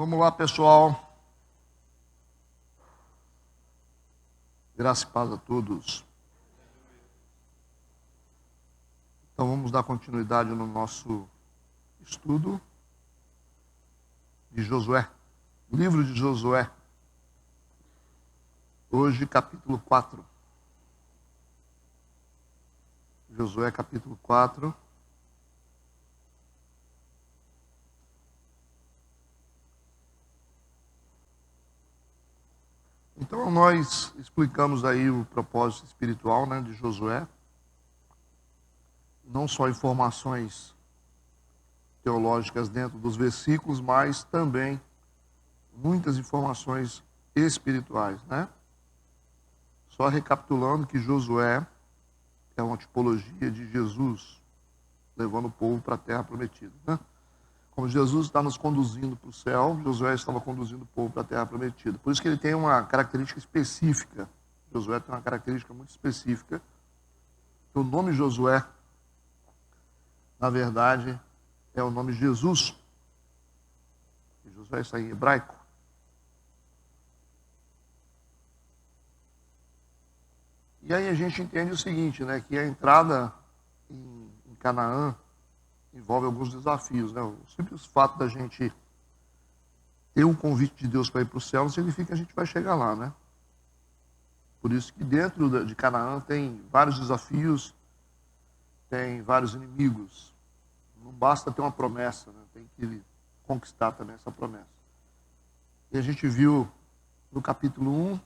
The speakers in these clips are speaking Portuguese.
Vamos lá, pessoal. Graça e paz a todos. Então vamos dar continuidade no nosso estudo de Josué, livro de Josué. Hoje, capítulo 4. Josué, capítulo 4. Então nós explicamos aí o propósito espiritual, de Josué. Não só informações teológicas dentro dos versículos, mas também muitas informações espirituais, Só recapitulando que Josué é uma tipologia de Jesus, levando o povo para a terra prometida, Como Jesus está nos conduzindo para o céu, Josué estava conduzindo o povo para a terra prometida. Por isso que ele tem uma característica específica. Josué tem uma característica muito específica. O nome Josué, na verdade, é o nome Jesus. E Josué está em hebraico. E aí a gente entende o seguinte, que a entrada em Canaã envolve alguns desafios, O simples fato da gente ter um convite de Deus para ir para o céu não significa que a gente vai chegar lá, Por isso que dentro de Canaã tem vários desafios, tem vários inimigos. Não basta ter uma promessa, Tem que conquistar também essa promessa. E a gente viu no capítulo 1,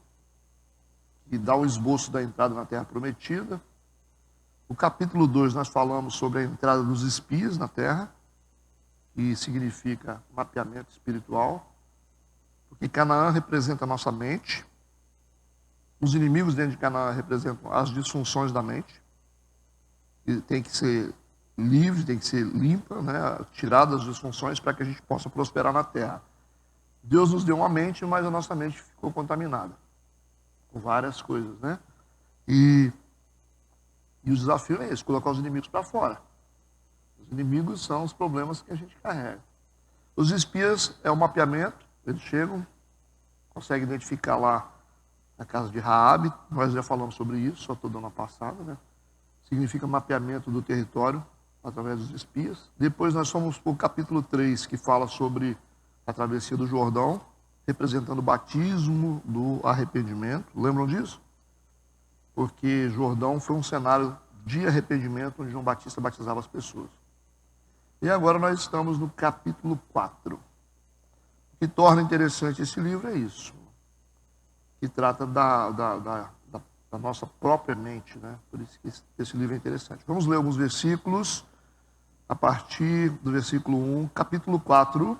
que dá o esboço da entrada na terra prometida. No capítulo 2 nós falamos sobre a entrada dos espias na terra, que significa mapeamento espiritual, porque Canaã representa a nossa mente, os inimigos dentro de Canaã representam as disfunções da mente, e tem que ser livre, tem que ser limpa, tirada as disfunções para que a gente possa prosperar na terra. Deus nos deu uma mente, mas a nossa mente ficou contaminada com várias coisas, E o desafio é esse, colocar os inimigos para fora. Os inimigos são os problemas que a gente carrega. Os espias é o mapeamento, eles chegam, conseguem identificar lá na casa de Raabe, nós já falamos sobre isso, só estou dando uma passada, Significa mapeamento do território através dos espias. Depois nós fomos para o capítulo 3, que fala sobre a travessia do Jordão, representando o batismo do arrependimento. Lembram disso? Porque Jordão foi um cenário de arrependimento onde João Batista batizava as pessoas. E agora nós estamos no capítulo 4. O que torna interessante esse livro é isso, que trata da nossa própria mente, Por isso que esse livro é interessante. Vamos ler alguns versículos, a partir do versículo 1, capítulo 4,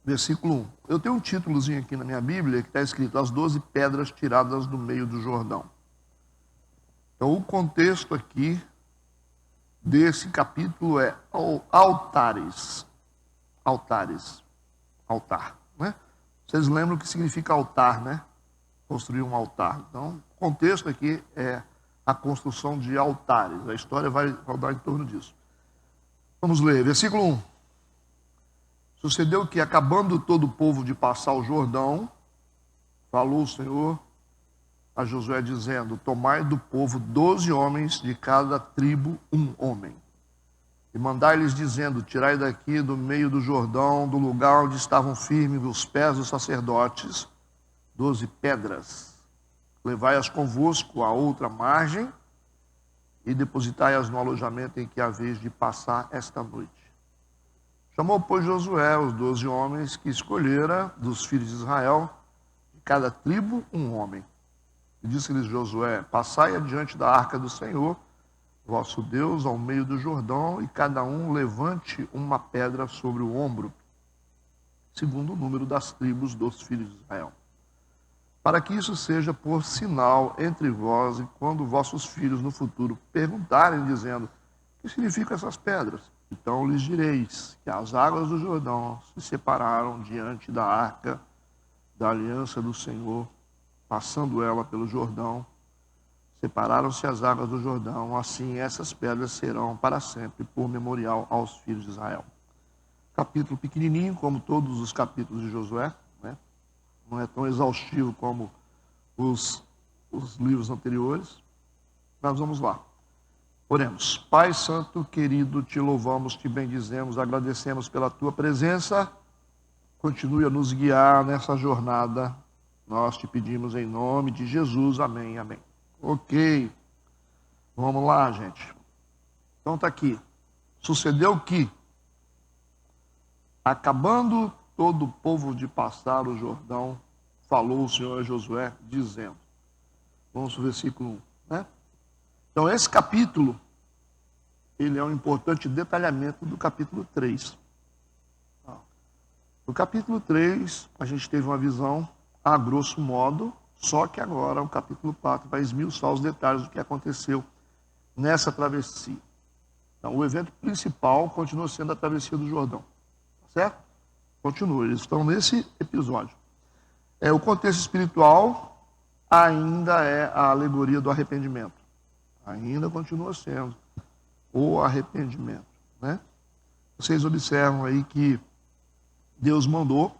versículo 1. Eu tenho um títulozinho aqui na minha Bíblia que está escrito: As 12 pedras tiradas do meio do Jordão. Então, o contexto aqui desse capítulo é altares. Altares. Altar, Vocês lembram o que significa altar, Construir um altar. Então, o contexto aqui é a construção de altares. A história vai rodar em torno disso. Vamos ler, versículo 1. Sucedeu que, acabando todo o povo de passar o Jordão, falou o Senhor a Josué dizendo: Tomai do povo 12 homens, de cada tribo um homem. E mandai-lhes dizendo: Tirai daqui do meio do Jordão, do lugar onde estavam firmes os pés dos sacerdotes, 12 pedras. Levai-as convosco à outra margem e depositai-as no alojamento em que haveis de passar esta noite. Chamou, pois, Josué os 12 homens que escolhera dos filhos de Israel, de cada tribo um homem. E disse-lhes Josué: Passai adiante da arca do Senhor, vosso Deus, ao meio do Jordão, e cada um levante uma pedra sobre o ombro, segundo o número das tribos dos filhos de Israel. Para que isso seja por sinal entre vós, e quando vossos filhos no futuro perguntarem, dizendo: O que significam essas pedras? Então lhes direis que as águas do Jordão se separaram diante da arca da aliança do Senhor, passando ela pelo Jordão. Separaram-se as águas do Jordão, assim essas pedras serão para sempre por memorial aos filhos de Israel. Capítulo pequenininho, como todos os capítulos de Josué, né? Não é tão exaustivo como os livros anteriores. Mas vamos lá. Oremos. Pai Santo, querido, te louvamos, te bendizemos, agradecemos pela tua presença. Continue a nos guiar nessa jornada. Nós te pedimos em nome de Jesus. Amém, amém. Ok. Vamos lá, gente. Então está aqui. Sucedeu que, acabando todo o povo de passar o Jordão, falou o Senhor a Josué, dizendo. Vamos para o versículo 1, né? Então, esse capítulo, ele é um importante detalhamento do capítulo 3. No capítulo 3, a gente teve uma visão, a grosso modo, só que agora o capítulo 4 vai esmiuçar os detalhes do que aconteceu nessa travessia. Então, o evento principal continua sendo a travessia do Jordão. Certo? Continua, eles estão nesse episódio. O contexto espiritual ainda é a alegoria do arrependimento. Ainda continua sendo o arrependimento, né? Vocês observam aí que Deus mandou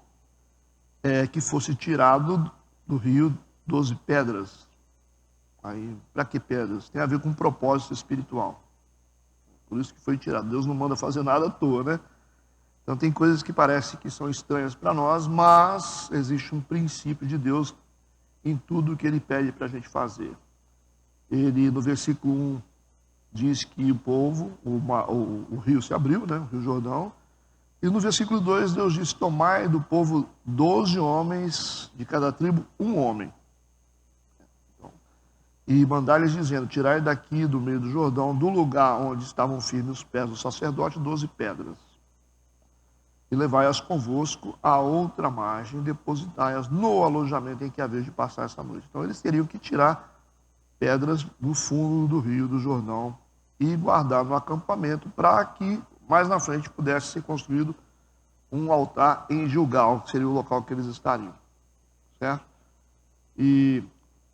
que fosse tirado do rio 12 pedras. Aí, para que pedras? Tem a ver com um propósito espiritual. Por isso que foi tirado. Deus não manda fazer nada à toa, né? Então tem coisas que parecem que são estranhas para nós, mas existe um princípio de Deus em tudo que Ele pede para a gente fazer. Ele, no versículo 1, diz que o povo, o rio se abriu, né? O Rio Jordão. E no versículo 2, Deus diz, tomai do povo 12 homens, de cada tribo, um homem. Então, e mandar-lhes dizendo, tirai daqui do meio do Jordão, do lugar onde estavam firmes os pés do sacerdote, 12 pedras. E levai-as convosco à outra margem, depositai-as no alojamento em que haveis de passar essa noite. Então eles teriam que tirar pedras do fundo do rio do Jordão e guardar no acampamento para que mais na frente pudesse ser construído um altar em Gilgal, que seria o local que eles estariam. Certo? E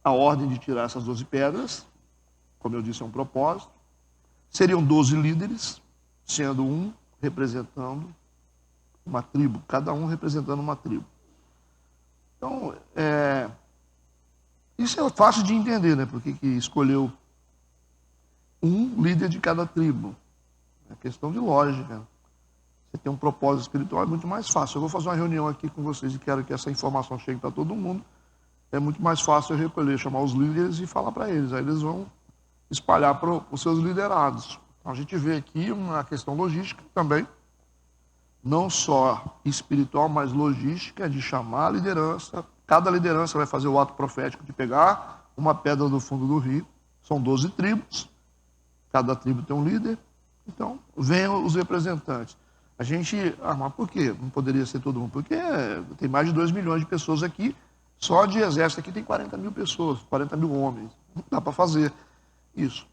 a ordem de tirar essas 12 pedras, como eu disse, é um propósito. Seriam 12 líderes, sendo um representando uma tribo, cada um representando uma tribo. Então, isso é fácil de entender, né? Porque que escolheu um líder de cada tribo. É questão de lógica. Você tem um propósito espiritual, é muito mais fácil. Eu vou fazer uma reunião aqui com vocês e quero que essa informação chegue para todo mundo. É muito mais fácil eu recolher, chamar os líderes e falar para eles. Aí eles vão espalhar para os seus liderados. Então, a gente vê aqui uma questão logística também. Não só espiritual, mas logística, de chamar a liderança. Cada liderança vai fazer o ato profético de pegar uma pedra do fundo do rio. São 12 tribos. Cada tribo tem um líder. Então, venham os representantes. A gente, mas por quê? Não poderia ser todo mundo? Porque tem mais de 2 milhões de pessoas aqui. Só de exército aqui tem 40 mil pessoas, 40 mil homens. Não dá para fazer isso.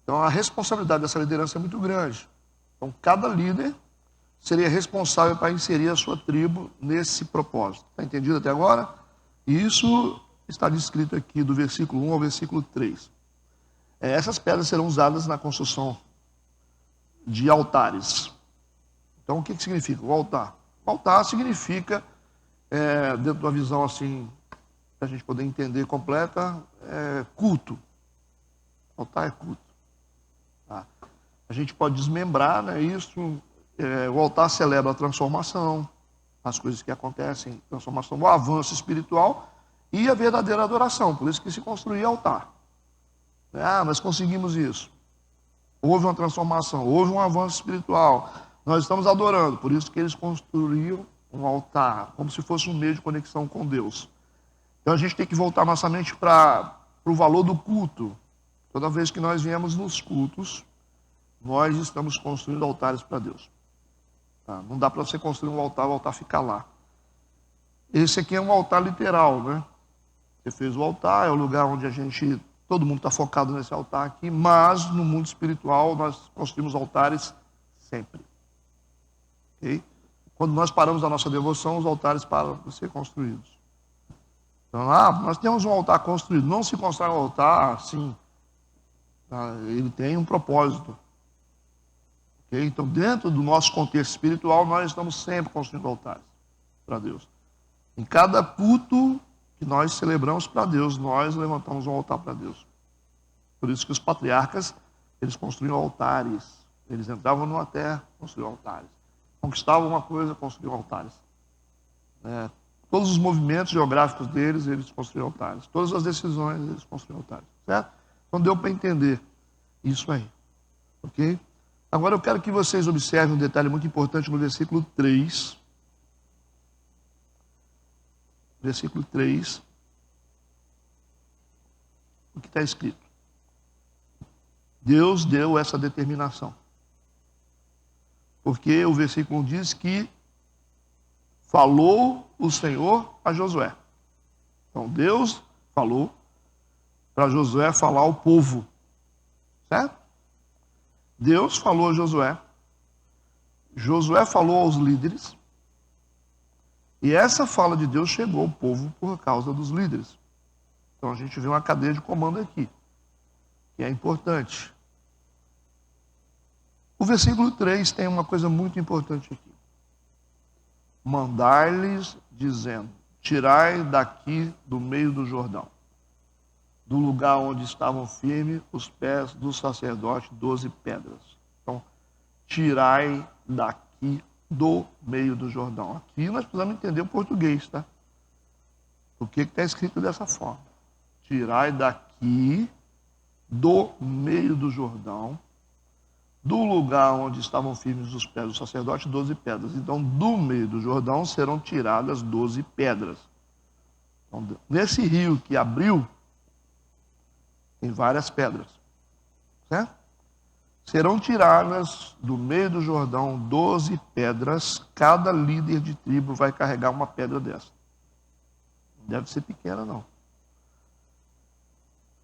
Então, a responsabilidade dessa liderança é muito grande. Então, cada líder seria responsável para inserir a sua tribo nesse propósito. Está entendido até agora? Isso está descrito aqui do versículo 1 ao versículo 3. Essas pedras serão usadas na construção de altares. Então, o que significa o altar? O altar significa, dentro de uma visão assim, para a gente poder entender completa, culto. Altar é culto. Tá? A gente pode desmembrar, né, isso. O altar celebra a transformação, as coisas que acontecem, transformação, o avanço espiritual e a verdadeira adoração. Por isso que se construía altar. Nós conseguimos isso. Houve uma transformação, houve um avanço espiritual. Nós estamos adorando. Por isso que eles construíam um altar, como se fosse um meio de conexão com Deus. Então a gente tem que voltar nossa mente para o valor do culto. Toda vez que nós viemos nos cultos, nós estamos construindo altares para Deus. Não dá para você construir um altar, o altar ficar lá. Esse aqui é um altar literal, né? Você fez o altar, é o lugar onde todo mundo está focado nesse altar aqui, mas no mundo espiritual nós construímos altares sempre. Okay? Quando nós paramos a nossa devoção, os altares param de ser construídos. Então, nós temos um altar construído. Não se constrói um altar assim. Ele tem um propósito. Okay? Então, dentro do nosso contexto espiritual, nós estamos sempre construindo altares para Deus. Em cada culto que nós celebramos para Deus, nós levantamos um altar para Deus. Por isso que os patriarcas, eles construíam altares. Eles entravam numa terra, construíam altares. Conquistavam uma coisa, construíam altares. Todos os movimentos geográficos deles, eles construíam altares. Todas as decisões, eles construíam altares. Certo? Então deu para entender isso aí. Ok? Agora eu quero que vocês observem um detalhe muito importante no versículo 3. Versículo 3. O que está escrito? Deus deu essa determinação. Porque o versículo diz que falou o Senhor a Josué. Então Deus falou para Josué falar ao povo. Certo? Deus falou a Josué. Josué falou aos líderes. E essa fala de Deus chegou ao povo por causa dos líderes. Então a gente vê uma cadeia de comando aqui, que é importante. O versículo 3 tem uma coisa muito importante aqui. Mandar-lhes, dizendo, tirai daqui do meio do Jordão, do lugar onde estavam firmes os pés do sacerdote, 12 pedras. Então, tirai daqui do meio do Jordão. Aqui nós precisamos entender o português, tá? Por que está escrito dessa forma? Tirai daqui do meio do Jordão, do lugar onde estavam firmes os pés do sacerdote, 12 pedras. Então, do meio do Jordão serão tiradas 12 pedras. Então, nesse rio que abriu, tem várias pedras. Certo? Serão tiradas do meio do Jordão 12 pedras. Cada líder de tribo vai carregar uma pedra dessa. Não deve ser pequena, não.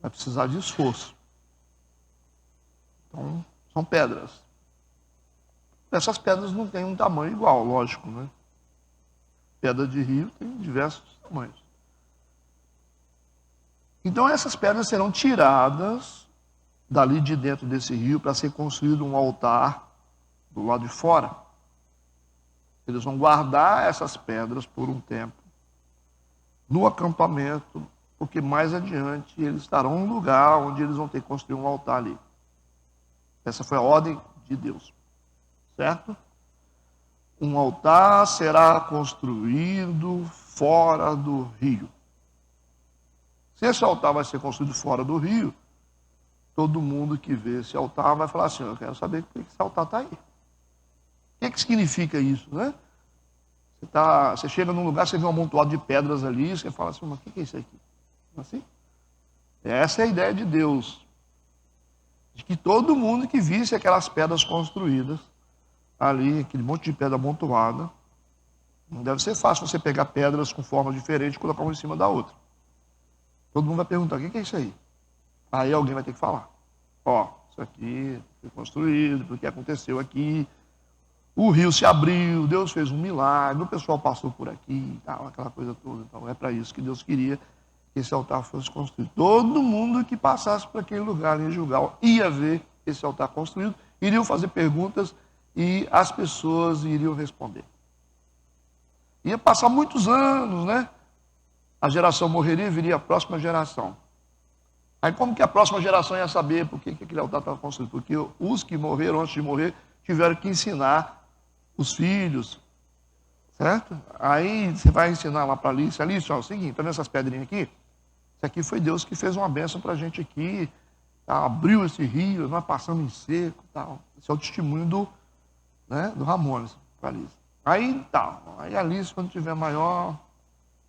Vai precisar de esforço. Então, são pedras. Essas pedras não têm um tamanho igual, lógico, né? Pedra de rio tem diversos tamanhos. Então essas pedras serão tiradas dali de dentro desse rio para ser construído um altar do lado de fora. Eles vão guardar essas pedras por um tempo no acampamento, porque mais adiante eles estarão num lugar onde eles vão ter que construir um altar ali. Essa foi a ordem de Deus. Certo? Um altar será construído fora do rio. Se esse altar vai ser construído fora do rio, todo mundo que vê esse altar vai falar assim, eu quero saber por que esse altar está aí. O que significa isso, né? Você chega num lugar, você vê um amontoado de pedras ali, você fala assim, mas o que é isso aqui? Assim? Essa é a ideia de Deus. De que todo mundo que visse aquelas pedras construídas ali, aquele monte de pedra amontoada, não deve ser fácil você pegar pedras com forma diferente e colocar uma em cima da outra. Todo mundo vai perguntar, o que é isso aí? Aí alguém vai ter que falar. Ó, isso aqui foi construído, porque aconteceu aqui, o rio se abriu, Deus fez um milagre, o pessoal passou por aqui, tal, aquela coisa toda. Então é para isso que Deus queria que esse altar fosse construído. Todo mundo que passasse por aquele lugar ali em Gilgal ia ver esse altar construído, iriam fazer perguntas e as pessoas iriam responder. Ia passar muitos anos, né? A geração morreria e viria a próxima geração. Aí como que a próxima geração ia saber por que aquele altar estava construído? Porque os que morreram antes de morrer tiveram que ensinar os filhos, certo? Aí você vai ensinar lá para Alice, Alice, ó, é o seguinte, tá vendo essas pedrinhas aqui? Isso aqui foi Deus que fez uma bênção para a gente aqui, tá? Abriu esse rio, nós passamos em seco, tal. Esse é o testemunho do Ramones para Alice. Aí a Alice, quando tiver maior,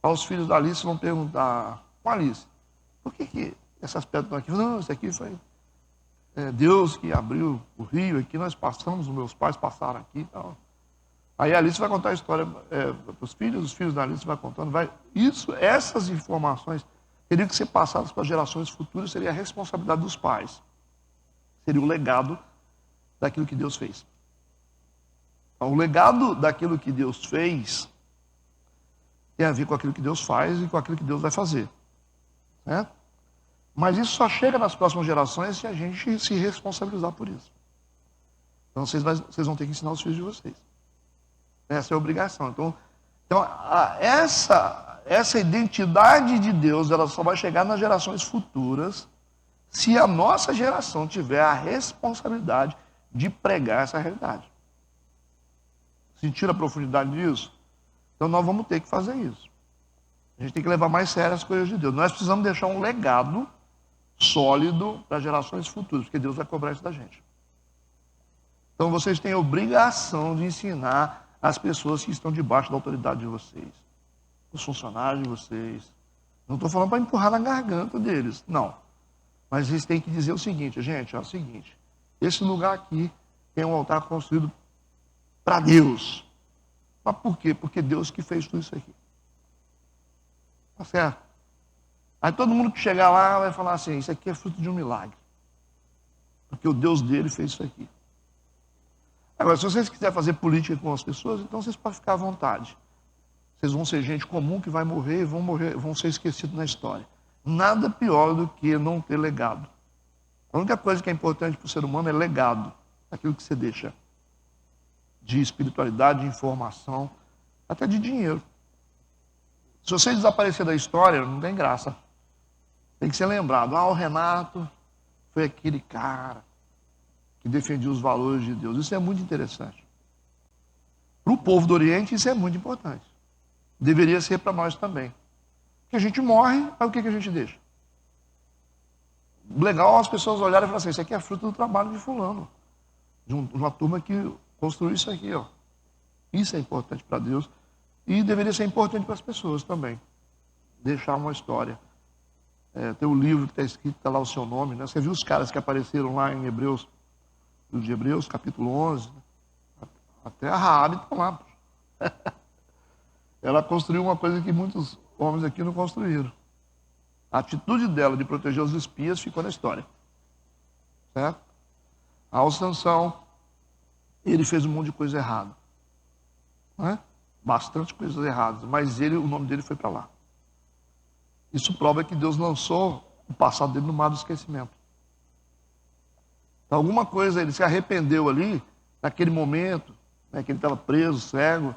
os filhos da Alice vão perguntar, Alice, por que essas pedras estão aqui? Não, isso aqui foi Deus que abriu o rio aqui, nós passamos, os meus pais passaram aqui e tal. Aí a Alice vai contar a história para os filhos da Alice vai contando. Essas informações teriam que ser passadas para gerações futuras, seria a responsabilidade dos pais. Seria o legado daquilo que Deus fez. Então, o legado daquilo que Deus fez tem a ver com aquilo que Deus faz e com aquilo que Deus vai fazer. Certo? Mas isso só chega nas próximas gerações se a gente se responsabilizar por isso. Então vocês vão ter que ensinar os filhos de vocês. Essa é a obrigação. Então essa identidade de Deus, ela só vai chegar nas gerações futuras se a nossa geração tiver a responsabilidade de pregar essa realidade. Sentir a profundidade disso? Então nós vamos ter que fazer isso. A gente tem que levar mais sério as coisas de Deus. Nós precisamos deixar um legado sólido para gerações futuras, porque Deus vai cobrar isso da gente. Então vocês têm a obrigação de ensinar as pessoas que estão debaixo da autoridade de vocês, os funcionários de vocês. Não estou falando para empurrar na garganta deles, não. Mas eles têm que dizer o seguinte, gente, é o seguinte, esse lugar aqui tem um altar construído para Deus. Mas por quê? Porque Deus que fez tudo isso aqui. Tá certo? Aí todo mundo que chegar lá vai falar assim, isso aqui é fruto de um milagre. Porque o Deus dele fez isso aqui. Agora, se vocês quiserem fazer política com as pessoas, então vocês podem ficar à vontade. Vocês vão ser gente comum que vai morrer e vão ser esquecidos na história. Nada pior do que não ter legado. A única coisa que é importante para o ser humano é legado. Aquilo que você deixa. De espiritualidade, de informação, até de dinheiro. Se você desaparecer da história, não tem graça. Tem que ser lembrado. O Renato foi aquele cara que defendia os valores de Deus. Isso é muito interessante. Para o povo do Oriente, isso é muito importante. Deveria ser para nós também. Porque a gente morre, aí o que a gente deixa? Legal as pessoas olharem e falarem assim, isso aqui é fruto do trabalho de fulano. De uma turma que construiu isso aqui. Ó. Isso é importante para Deus. E deveria ser importante para as pessoas também. Deixar uma história. Tem o livro que está escrito, está lá o seu nome. Né? Você viu os caras que apareceram lá em Hebreus, livro de Hebreus, capítulo 11. Né? Até a Raabe está lá. Ela construiu uma coisa que muitos homens aqui não construíram. A atitude dela de proteger os espias ficou na história. Certo? A Sansão, ele fez um monte de coisa errada. Não é? Bastante coisas erradas, mas o nome dele foi para lá. Isso prova que Deus lançou o passado dele no mar do esquecimento. Então, alguma coisa, ele se arrependeu ali, naquele momento, né, que ele estava preso, cego,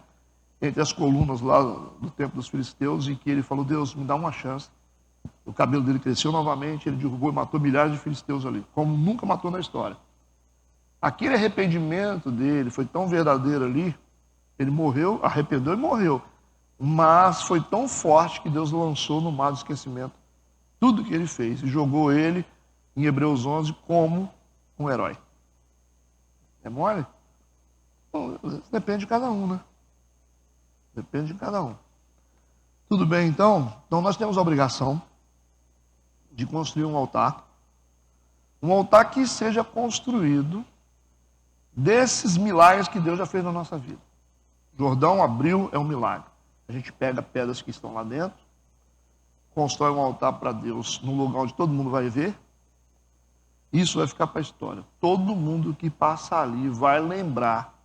entre as colunas lá do templo dos filisteus, em que ele falou, Deus, me dá uma chance. O cabelo dele cresceu novamente, ele derrubou e matou milhares de filisteus ali, como nunca matou na história. Aquele arrependimento dele foi tão verdadeiro ali, ele morreu, arrependeu e morreu. Mas foi tão forte que Deus lançou no mar do esquecimento tudo que ele fez e jogou ele em Hebreus 11 como um herói. É mole? Bom, depende de cada um, né? Depende de cada um. Tudo bem, então? Então nós temos a obrigação de construir um altar que seja construído desses milagres que Deus já fez na nossa vida. Jordão abriu, é um milagre. A gente pega pedras que estão lá dentro, constrói um altar para Deus num lugar onde todo mundo vai ver. Isso vai ficar para a história. Todo mundo que passa ali vai lembrar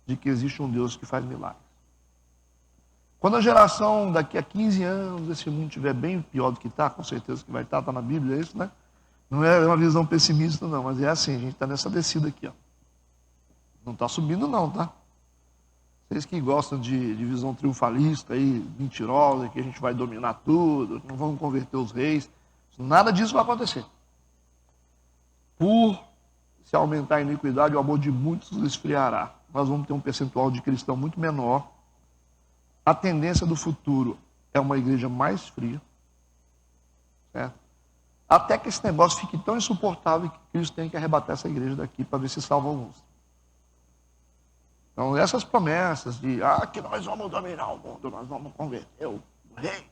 de que existe um Deus que faz milagres. Quando a geração daqui a 15 anos, esse mundo estiver bem pior do que está, com certeza que vai estar, está na Bíblia, é isso, né? Não é uma visão pessimista, não, mas é assim, a gente está nessa descida aqui, ó. Não está subindo, não, tá? Vocês que gostam de visão triunfalista, aí, mentirosa, que a gente vai dominar tudo, não vamos converter os reis, nada disso vai acontecer. Por se aumentar a iniquidade, o amor de muitos esfriará. Nós vamos ter um percentual de cristão muito menor. A tendência do futuro é uma igreja mais fria. Certo? Até que esse negócio fique tão insuportável que Cristo tem que arrebatar essa igreja daqui para ver se salva alguns. Então, essas promessas de que nós vamos dominar o mundo, nós vamos converter o rei,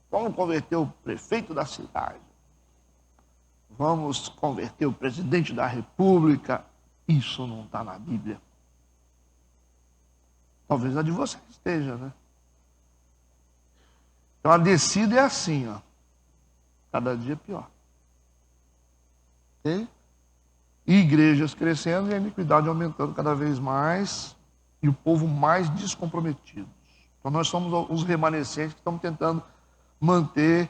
vamos converter o prefeito da cidade, vamos converter o presidente da república, isso não está na Bíblia. Talvez a de vocês esteja, né? Então, a descida é assim, ó. Cada dia pior. Ok? E igrejas crescendo e a iniquidade aumentando cada vez mais e o povo mais descomprometido. Então nós somos os remanescentes que estamos tentando manter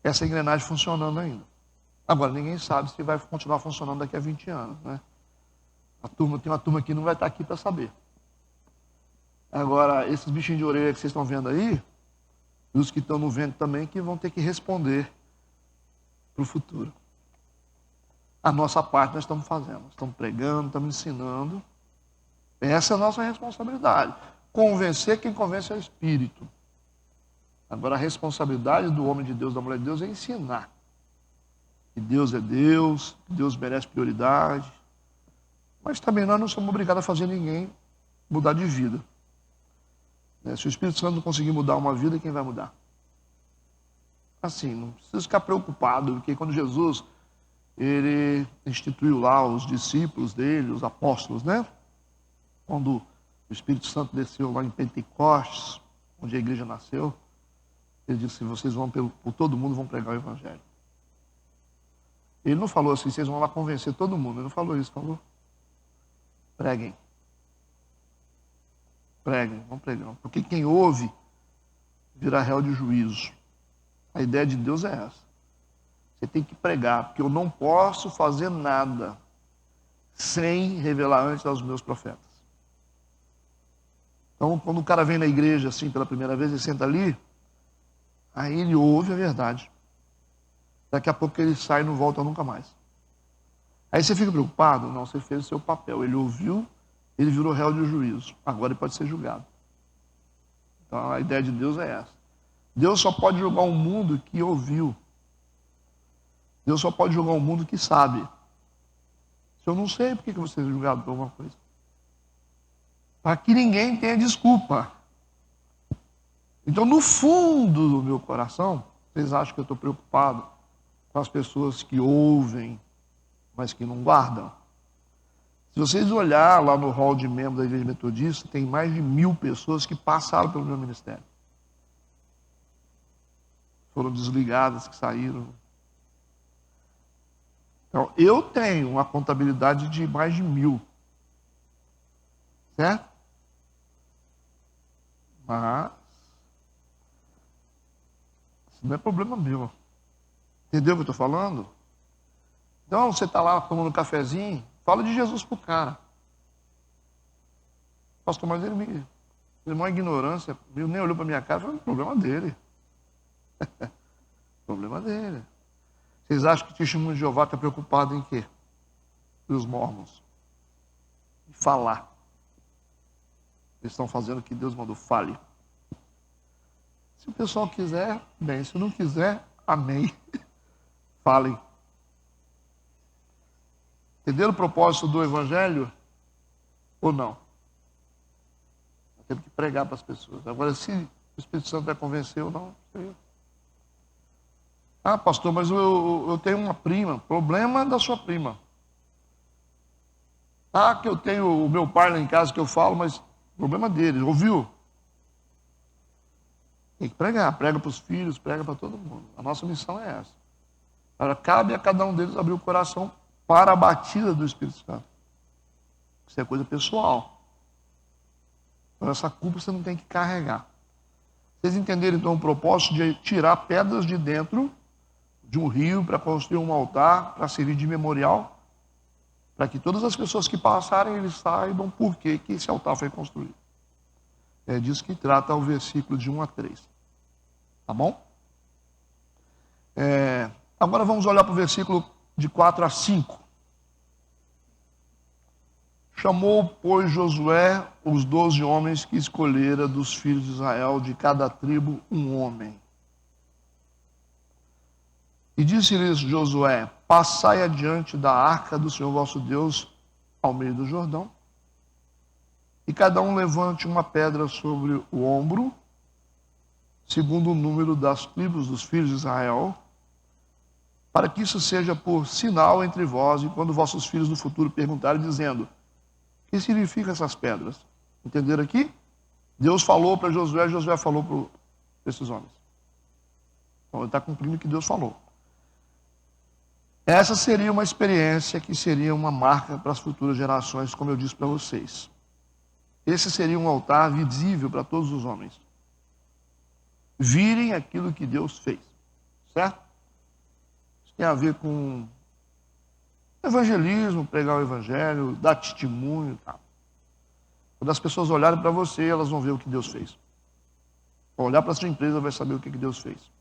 essa engrenagem funcionando ainda. Agora, ninguém sabe se vai continuar funcionando daqui a 20 anos, né? Tem uma turma que não vai estar aqui para saber. Agora, esses bichinhos de orelha que vocês estão vendo aí, e os que estão no vento também, que vão ter que responder para o futuro. A nossa parte nós estamos fazendo. Estamos pregando, estamos ensinando. Essa é a nossa responsabilidade. Convencer quem convence é o Espírito. Agora, a responsabilidade do homem de Deus, da mulher de Deus, é ensinar. Que Deus é Deus, que Deus merece prioridade. Mas também nós não somos obrigados a fazer ninguém mudar de vida. Se o Espírito Santo não conseguir mudar uma vida, quem vai mudar? Assim, não precisa ficar preocupado, porque quando Jesus ele instituiu lá os discípulos dele, os apóstolos, né? Quando o Espírito Santo desceu lá em Pentecostes, onde a igreja nasceu, ele disse: vocês vão por todo mundo, vão pregar o Evangelho. Ele não falou assim: vocês vão lá convencer todo mundo. Ele não falou isso, falou: preguem. Preguem, vão pregando. Porque quem ouve vira réu de juízo. A ideia de Deus é essa. Você tem que pregar, porque eu não posso fazer nada sem revelar antes aos meus profetas. Então, quando o cara vem na igreja assim pela primeira vez, ele senta ali, aí ele ouve a verdade. Daqui a pouco ele sai e não volta nunca mais. Aí você fica preocupado? Não, você fez o seu papel. Ele ouviu, ele virou réu de juízo. Agora ele pode ser julgado. Então, a ideia de Deus é essa. Deus só pode julgar um mundo que ouviu. Deus só pode julgar um mundo que sabe. Se eu não sei, por que você ser julgado por alguma coisa? Para que ninguém tenha desculpa. Então, no fundo do meu coração, vocês acham que eu estou preocupado com as pessoas que ouvem, mas que não guardam? Se vocês olharem lá no hall de membros da Igreja Metodista, tem mais de 1000 pessoas que passaram pelo meu ministério. Foram desligadas, que saíram. Então, eu tenho uma contabilidade de mais de 1000. Certo? Mas isso não é problema meu. Entendeu o que eu estou falando? Então, você está lá tomando um cafezinho, fala de Jesus para o cara. Pastor, mas ele uma ignorância, ele nem olhou para a minha cara, foi um problema dele. Problema dele. Vocês acham que o testemunho de Jeová está preocupado em quê? E os mormons? Em falar. Eles estão fazendo o que Deus mandou, fale. Se o pessoal quiser, bem. Se não quiser, amém. Falem. Entenderam o propósito do Evangelho? Ou não? Nós temos que pregar para as pessoas. Agora, se o Espírito Santo vai convencer ou não, sei. Ah, pastor, mas eu tenho uma prima. Problema da sua prima. Ah, que eu tenho o meu pai lá em casa que eu falo, mas problema dele. Ouviu? Tem que pregar. Prega para os filhos, prega para todo mundo. A nossa missão é essa. Agora, cabe a cada um deles abrir o coração para a batida do Espírito Santo. Isso é coisa pessoal. Então, essa culpa você não tem que carregar. Vocês entenderam, então, o propósito de tirar pedras de dentro de um rio para construir um altar, para servir de memorial, para que todas as pessoas que passarem, eles saibam por que esse altar foi construído. É disso que trata o versículo de 1 a 3. Tá bom? Agora vamos olhar para o versículo de 4 a 5. Chamou, pois, Josué os 12 homens que escolhera dos filhos de Israel, de cada tribo um homem. E disse-lhes Josué: passai adiante da arca do Senhor vosso Deus ao meio do Jordão, e cada um levante uma pedra sobre o ombro, segundo o número das tribos dos filhos de Israel, para que isso seja por sinal entre vós, e quando vossos filhos no futuro perguntarem, dizendo: o que significam essas pedras? Entenderam aqui? Deus falou para Josué, Josué falou para esses homens. Então ele está cumprindo o que Deus falou. Essa seria uma experiência que seria uma marca para as futuras gerações, como eu disse para vocês. Esse seria um altar visível para todos os homens. Virem aquilo que Deus fez. Certo? Isso tem a ver com Evangelismo, pregar o evangelho, dar testemunho, tá? Quando as pessoas olharem para você, elas vão ver o que Deus fez. Ao olhar para a sua empresa, vai saber o que Deus fez.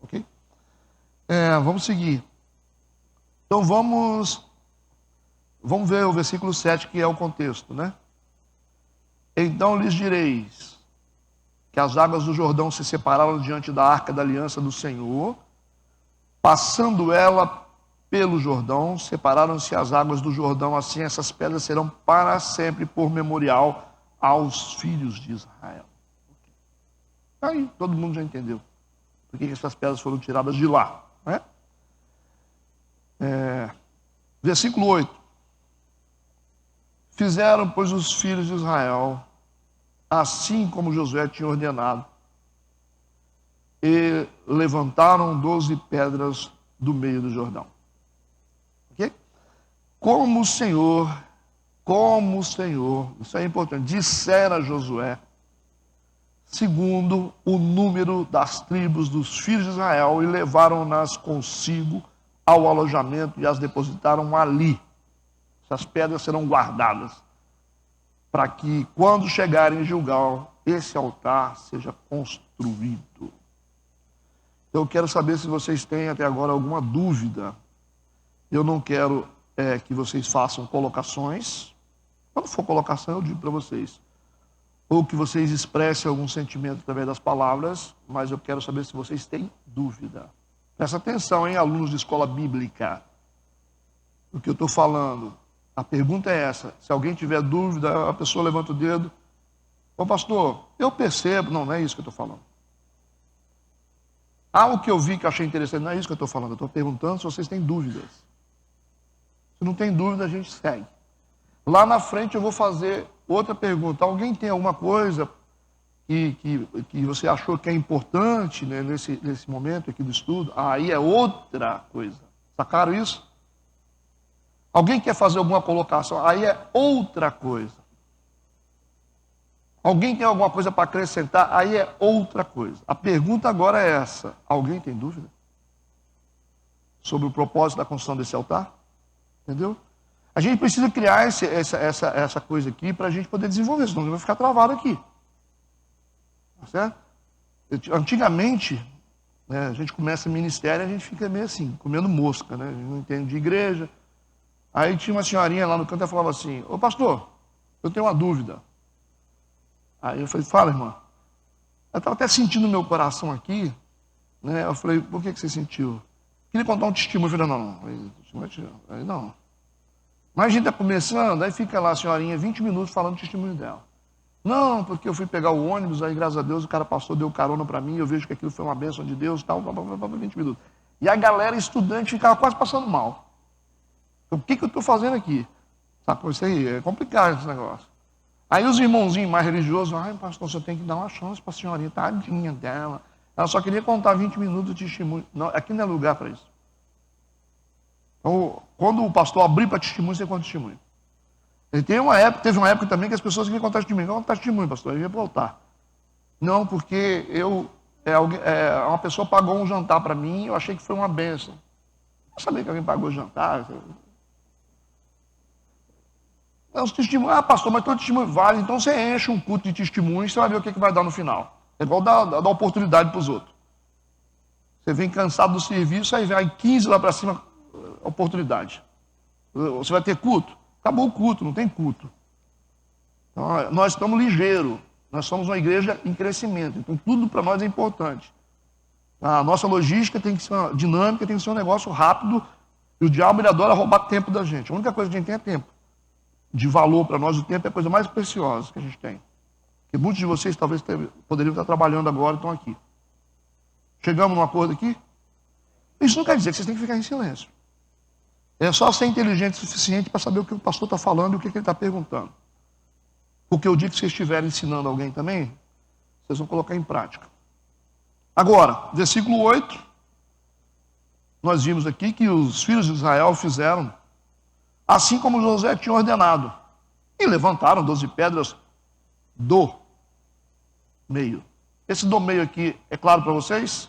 Ok? Vamos seguir. Então vamos ver o versículo 7, que é o contexto, né? Então lhes direis que as águas do Jordão se separaram diante da arca da aliança do Senhor, passando ela pelo Jordão, separaram-se as águas do Jordão, assim essas pedras serão para sempre por memorial aos filhos de Israel. Aí todo mundo já entendeu por que essas pedras foram tiradas de lá, né? Versículo 8. Fizeram, pois, os filhos de Israel, assim como Josué tinha ordenado, e levantaram 12 pedras do meio do Jordão. Ok? Como o Senhor, isso é importante, dissera a Josué, segundo o número das tribos dos filhos de Israel, e levaram-nas consigo ao alojamento e as depositaram ali. Essas pedras serão guardadas, para que quando chegarem em Gilgal, esse altar seja construído. Eu quero saber se vocês têm até agora alguma dúvida. Eu não quero que vocês façam colocações. Quando for colocação, eu digo para vocês. Ou que vocês expressem algum sentimento através das palavras, mas eu quero saber se vocês têm dúvida. Presta atenção, hein, alunos de escola bíblica. O que eu estou falando. A pergunta é essa. Se alguém tiver dúvida, a pessoa levanta o dedo. Ô pastor, eu percebo. Não é isso que eu estou falando. O que eu vi que eu achei interessante. Não é isso que eu estou falando. Eu estou perguntando se vocês têm dúvidas. Se não tem dúvida, a gente segue. Lá na frente eu vou fazer outra pergunta. Alguém tem alguma coisa que você achou que é importante, né, nesse momento aqui do estudo? Aí é outra coisa. Sacaram isso? Alguém quer fazer alguma colocação? Aí é outra coisa. Alguém tem alguma coisa para acrescentar? Aí é outra coisa. A pergunta agora é essa. Alguém tem dúvida? Sobre o propósito da construção desse altar? Entendeu? A gente precisa criar essa coisa aqui para a gente poder desenvolver, senão vai ficar travado aqui. Tá certo? Antigamente, né, a gente começa ministério e a gente fica meio assim, comendo mosca, né? A gente não entende de igreja. Aí tinha uma senhorinha lá no canto e falava assim, ô pastor, eu tenho uma dúvida. Aí eu falei, fala irmã. Eu estava até sentindo no meu coração aqui, né? Eu falei, por que você sentiu? Queria contar um testemunho. Eu falei, não. Aí não. Mas a gente está começando, aí fica lá a senhorinha 20 minutos falando o testemunho dela. Não, porque eu fui pegar o ônibus, aí graças a Deus o cara passou, deu carona para mim, eu vejo que aquilo foi uma bênção de Deus, tal, 20 minutos. E a galera estudante ficava quase passando mal. Então, o que eu estou fazendo aqui? Sabe, isso aí é complicado esse negócio. Aí os irmãozinhos mais religiosos, pastor, você tem que dar uma chance para a senhorinha, tadinha dela. Ela só queria contar 20 minutos de testemunho. Não, aqui não é lugar para isso. Então, quando o pastor abrir para testemunho, você conta testemunho. Teve uma época também que as pessoas queriam contar testemunho. Não contar testemunho, pastor, eu ia voltar. Não, porque uma pessoa pagou um jantar para mim, eu achei que foi uma bênção. Eu sabia que alguém pagou o jantar. Os testemunhos, pastor, mas todo testemunho vale, então você enche um culto de testemunho e você vai ver o que vai dar no final. É igual dar oportunidade para os outros. Você vem cansado do serviço, aí vai 15 lá para cima, oportunidade. Você vai ter culto? Acabou o culto, não tem culto. Então, nós estamos ligeiros. Nós somos uma igreja em crescimento. Então, tudo para nós é importante. A nossa logística tem que ser uma dinâmica, tem que ser um negócio rápido. E o diabo ele adora roubar tempo da gente. A única coisa que a gente tem é tempo. De valor para nós, o tempo é a coisa mais preciosa que a gente tem. Porque muitos de vocês talvez poderiam estar trabalhando agora e estão aqui. Chegamos num acordo aqui? Isso não quer dizer que vocês têm que ficar em silêncio. É só ser inteligente o suficiente para saber o que o pastor está falando e o que ele está perguntando. Porque o dia que vocês estiverem ensinando alguém também, vocês vão colocar em prática. Agora, versículo 8, nós vimos aqui que os filhos de Israel fizeram assim como Josué tinha ordenado. E levantaram 12 pedras do meio. Esse do meio aqui é claro para vocês?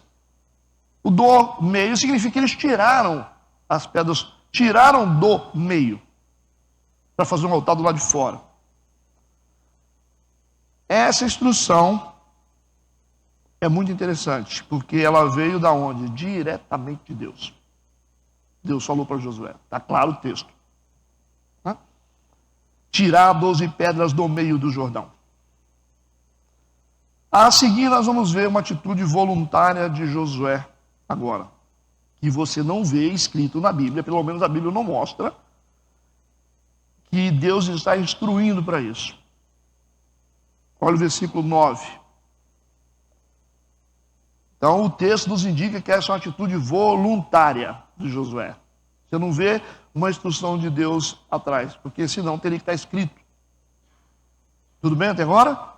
O do meio significa que eles tiraram as pedras tiraram do meio para fazer um altar do lado de fora. Essa instrução é muito interessante, porque ela veio da onde? Diretamente de Deus. Deus falou para Josué, está claro o texto. Tirar 12 pedras do meio do Jordão. A seguir nós vamos ver uma atitude voluntária de Josué agora, que você não vê escrito na Bíblia, pelo menos a Bíblia não mostra, que Deus está instruindo para isso. Olha o versículo 9. Então o texto nos indica que essa é uma atitude voluntária de Josué. Você não vê uma instrução de Deus atrás, porque senão teria que estar escrito. Tudo bem até agora?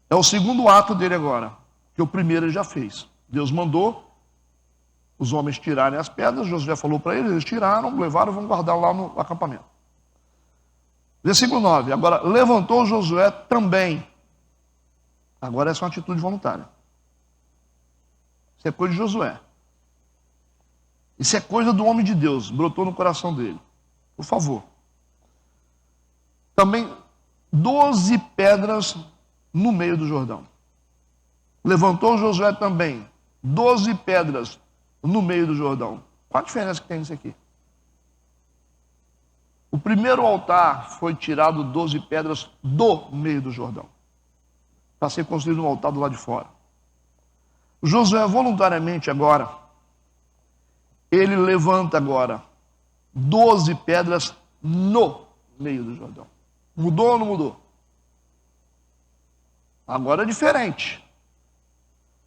É o segundo ato dele agora, que o primeiro ele já fez. Deus mandou os homens tirarem as pedras, Josué falou para eles, eles tiraram, levaram e vão guardar lá no acampamento. Versículo 9, agora levantou Josué também. Agora essa é uma atitude voluntária. Isso é coisa de Josué. Isso é coisa do homem de Deus, brotou no coração dele. Por favor. Também 12 pedras no meio do Jordão. Levantou Josué também 12 pedras no meio do Jordão. Qual a diferença que tem nisso aqui? O primeiro altar foi tirado 12 pedras do meio do Jordão, para ser construído um altar do lado de fora. Josué voluntariamente agora, ele levanta agora 12 pedras no meio do Jordão. Mudou ou não mudou? Agora é diferente.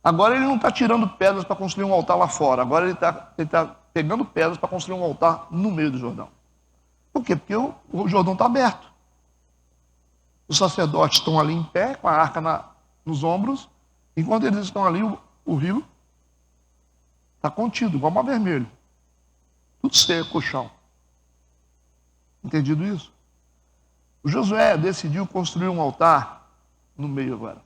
Agora ele não está tirando pedras para construir um altar lá fora. Agora ele está pegando pedras para construir um altar no meio do Jordão. Por quê? Porque o Jordão está aberto. Os sacerdotes estão ali em pé, com a arca nos ombros. Enquanto eles estão ali, o rio está contido, igual o Mar Vermelho. Tudo seco, o chão. Entendido isso? O Josué decidiu construir um altar no meio agora.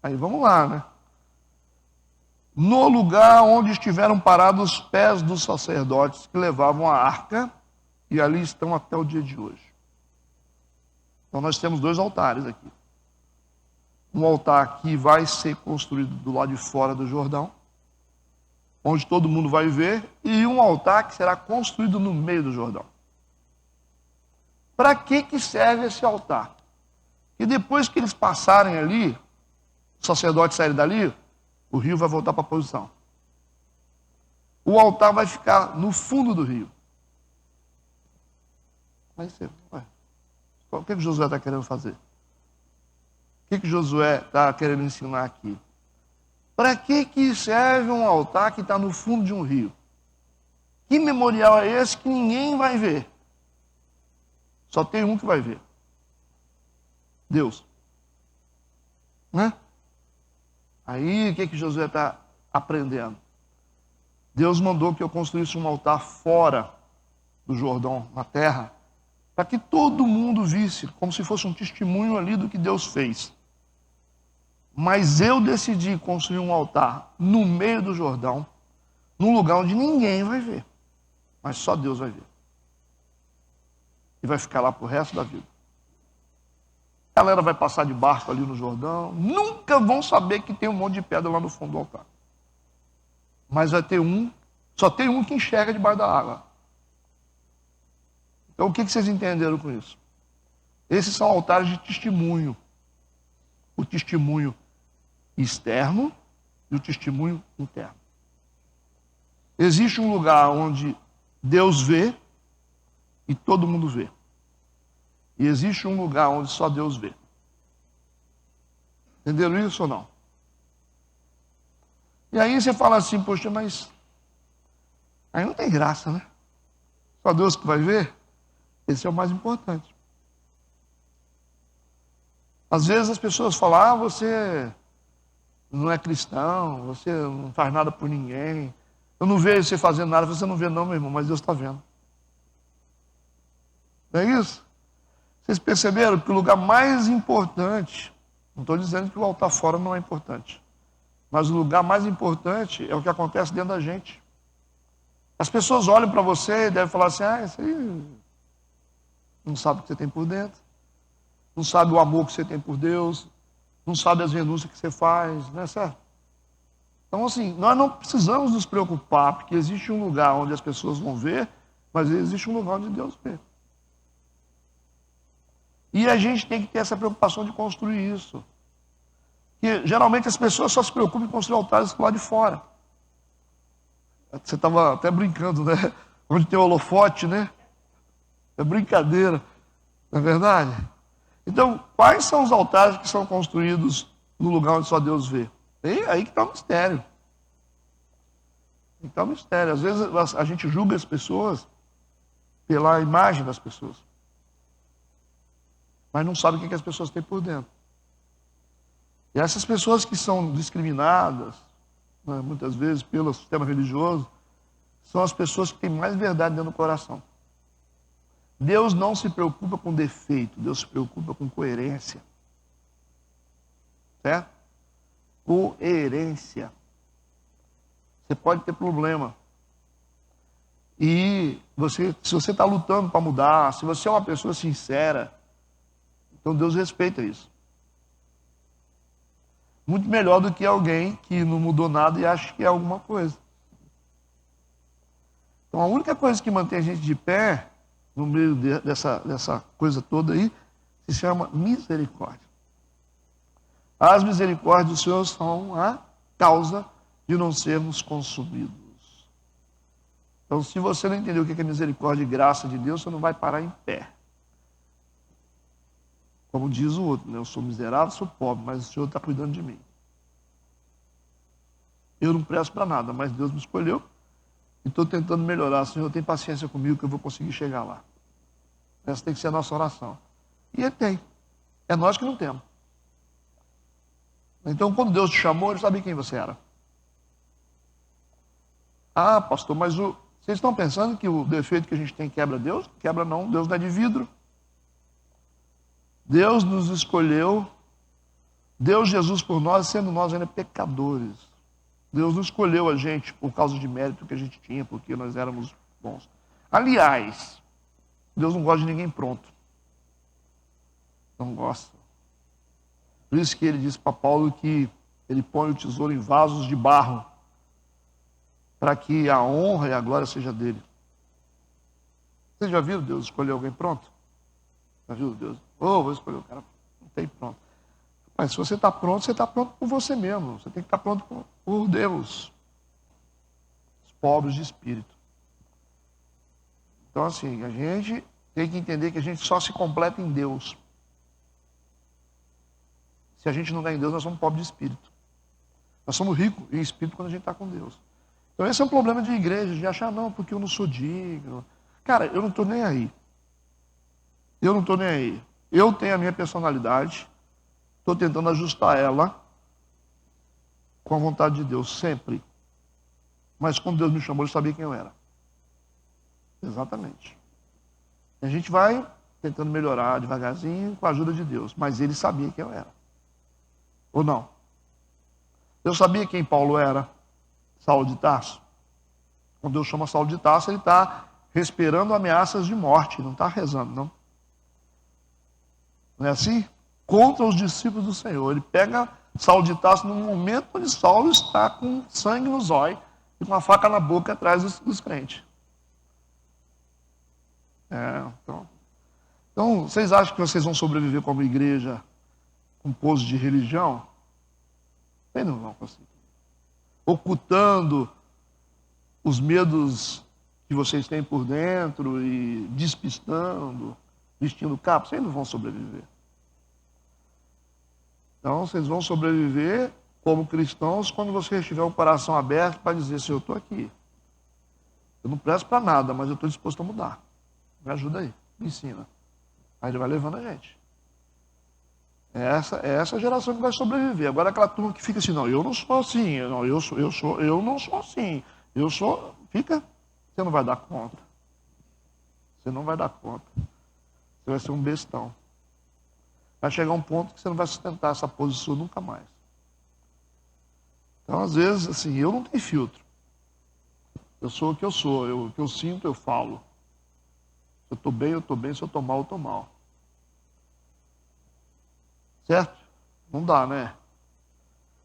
Aí vamos lá, né? No lugar onde estiveram parados os pés dos sacerdotes que levavam a arca, e ali estão até o dia de hoje. Então nós temos dois altares aqui. Um altar que vai ser construído do lado de fora do Jordão, onde todo mundo vai ver, e um altar que será construído no meio do Jordão. Para que serve esse altar? E depois que eles passarem ali, os sacerdotes saírem dali, o rio vai voltar para a posição. O altar vai ficar no fundo do rio. Vai ser. O que Josué está querendo fazer? O que Josué está querendo ensinar aqui? Para que serve um altar que está no fundo de um rio? Que memorial é esse que ninguém vai ver? Só tem um que vai ver. Deus. Né? Aí, o que Josué está aprendendo? Deus mandou que eu construísse um altar fora do Jordão, na terra, para que todo mundo visse, como se fosse um testemunho ali do que Deus fez. Mas eu decidi construir um altar no meio do Jordão, num lugar onde ninguém vai ver, mas só Deus vai ver. E vai ficar lá pro resto da vida. A galera vai passar de barco ali no Jordão, nunca vão saber que tem um monte de pedra lá no fundo do altar. Mas vai ter só tem um que enxerga debaixo da água. Então o que vocês entenderam com isso? Esses são altares de testemunho. O testemunho externo e o testemunho interno. Existe um lugar onde Deus vê e todo mundo vê. E existe um lugar onde só Deus vê. Entenderam isso ou não? E aí você fala assim, poxa, mas aí não tem graça, né? Só Deus que vai ver? Esse é o mais importante. Às vezes as pessoas falam, você não é cristão, você não faz nada por ninguém, eu não vejo você fazendo nada. Você não vê não, meu irmão, mas Deus está vendo. Não é isso? Vocês perceberam que o lugar mais importante, não estou dizendo que o altar fora não é importante, Mas o lugar mais importante é o que acontece dentro da gente. As pessoas olham para você e devem falar assim, esse aí não sabe o que você tem por dentro, não sabe o amor que você tem por Deus, não sabe as renúncias que você faz, não é certo? Então, assim, nós não precisamos nos preocupar, porque existe um lugar onde as pessoas vão ver, mas existe um lugar onde Deus vê. E a gente tem que ter essa preocupação de construir isso. Porque, geralmente, as pessoas só se preocupam em construir altares lá de fora. Você estava até brincando, né? Onde tem o holofote, né? É brincadeira, não é verdade? Então, quais são os altares que são construídos no lugar onde só Deus vê? E aí que está o mistério. Então, é um mistério. Às vezes a gente julga as pessoas pela imagem das pessoas, mas não sabe o que as pessoas têm por dentro. E essas pessoas que são discriminadas, né, muitas vezes pelo sistema religioso, são as pessoas que têm mais verdade dentro do coração. Deus não se preocupa com defeito, Deus se preocupa com coerência. Certo? Coerência. Você pode ter problema. E se você está lutando para mudar, se você é uma pessoa sincera, então Deus respeita isso. Muito melhor do que alguém que não mudou nada e acha que é alguma coisa. Então a única coisa que mantém a gente de pé, no meio dessa coisa toda aí, se chama misericórdia. As misericórdias do Senhor são a causa de não sermos consumidos. Então, se você não entender o que é misericórdia e graça de Deus, você não vai parar em pé. Como diz o outro, né? Eu sou miserável, sou pobre, mas o Senhor está cuidando de mim. Eu não presto para nada, mas Deus me escolheu e estou tentando melhorar. Senhor, tem paciência comigo que eu vou conseguir chegar lá. Essa tem que ser a nossa oração. E Ele tem. É nós que não temos. Então, quando Deus te chamou, Ele sabia quem você era. Ah, pastor, mas vocês estão pensando que o defeito que a gente tem quebra Deus? Quebra não, Deus não é de vidro. Deus nos escolheu, deu Jesus por nós, sendo nós ainda pecadores. Deus não escolheu a gente por causa de mérito que a gente tinha, porque nós éramos bons. Aliás, Deus não gosta de ninguém pronto. Não gosta. Por isso que ele disse para Paulo que ele põe o tesouro em vasos de barro, para que a honra e a glória seja dele. Vocês já viram Deus escolher alguém pronto? Já viu Deus? Vou escolher o cara, não tem pronto. Mas se você está pronto, você está pronto por você mesmo. Você tem que estar pronto por Deus. Os pobres de espírito. Então, assim, a gente tem que entender que a gente só se completa em Deus. Se a gente não está em Deus, nós somos pobres de espírito. Nós somos ricos em espírito quando a gente está com Deus. Então esse é um problema de igreja, de achar, não, porque eu não sou digno. Cara, eu não estou nem aí. Eu não estou nem aí. Eu tenho a minha personalidade, estou tentando ajustar ela com a vontade de Deus, sempre. Mas quando Deus me chamou, Ele sabia quem eu era. Exatamente. E a gente vai tentando melhorar devagarzinho com a ajuda de Deus, mas Ele sabia quem eu era. Ou não? Eu sabia quem Paulo era, Saulo de Tarso. Quando Deus chama Saulo de Tarso, ele está respirando ameaças de morte, não está rezando, não. Não é assim? Contra os discípulos do Senhor. Ele pega Saulo de Tarso no momento onde Saulo está com sangue nos olhos e com a faca na boca atrás dos crentes. Então, vocês acham que vocês vão sobreviver como igreja com pose de religião? Vocês não vão conseguir. Ocultando os medos que vocês têm por dentro e despistando, vestindo capa, vocês não vão sobreviver. Então, vocês vão sobreviver como cristãos quando você tiver o coração aberto para dizer assim, eu estou aqui. Eu não presto para nada, mas eu estou disposto a mudar. Me ajuda aí, me ensina. Aí ele vai levando a gente. É essa geração que vai sobreviver. Agora aquela turma que fica assim, não, eu não sou assim, eu não sou assim. Você não vai dar conta. Você não vai dar conta. Você vai ser um bestão. Vai chegar um ponto que você não vai sustentar essa posição nunca mais. Então, às vezes, assim, eu não tenho filtro. Eu sou o que eu sou. O que eu sinto, eu falo. Se eu estou bem, eu estou bem. Se eu estou mal, eu estou mal. Certo? Não dá, né?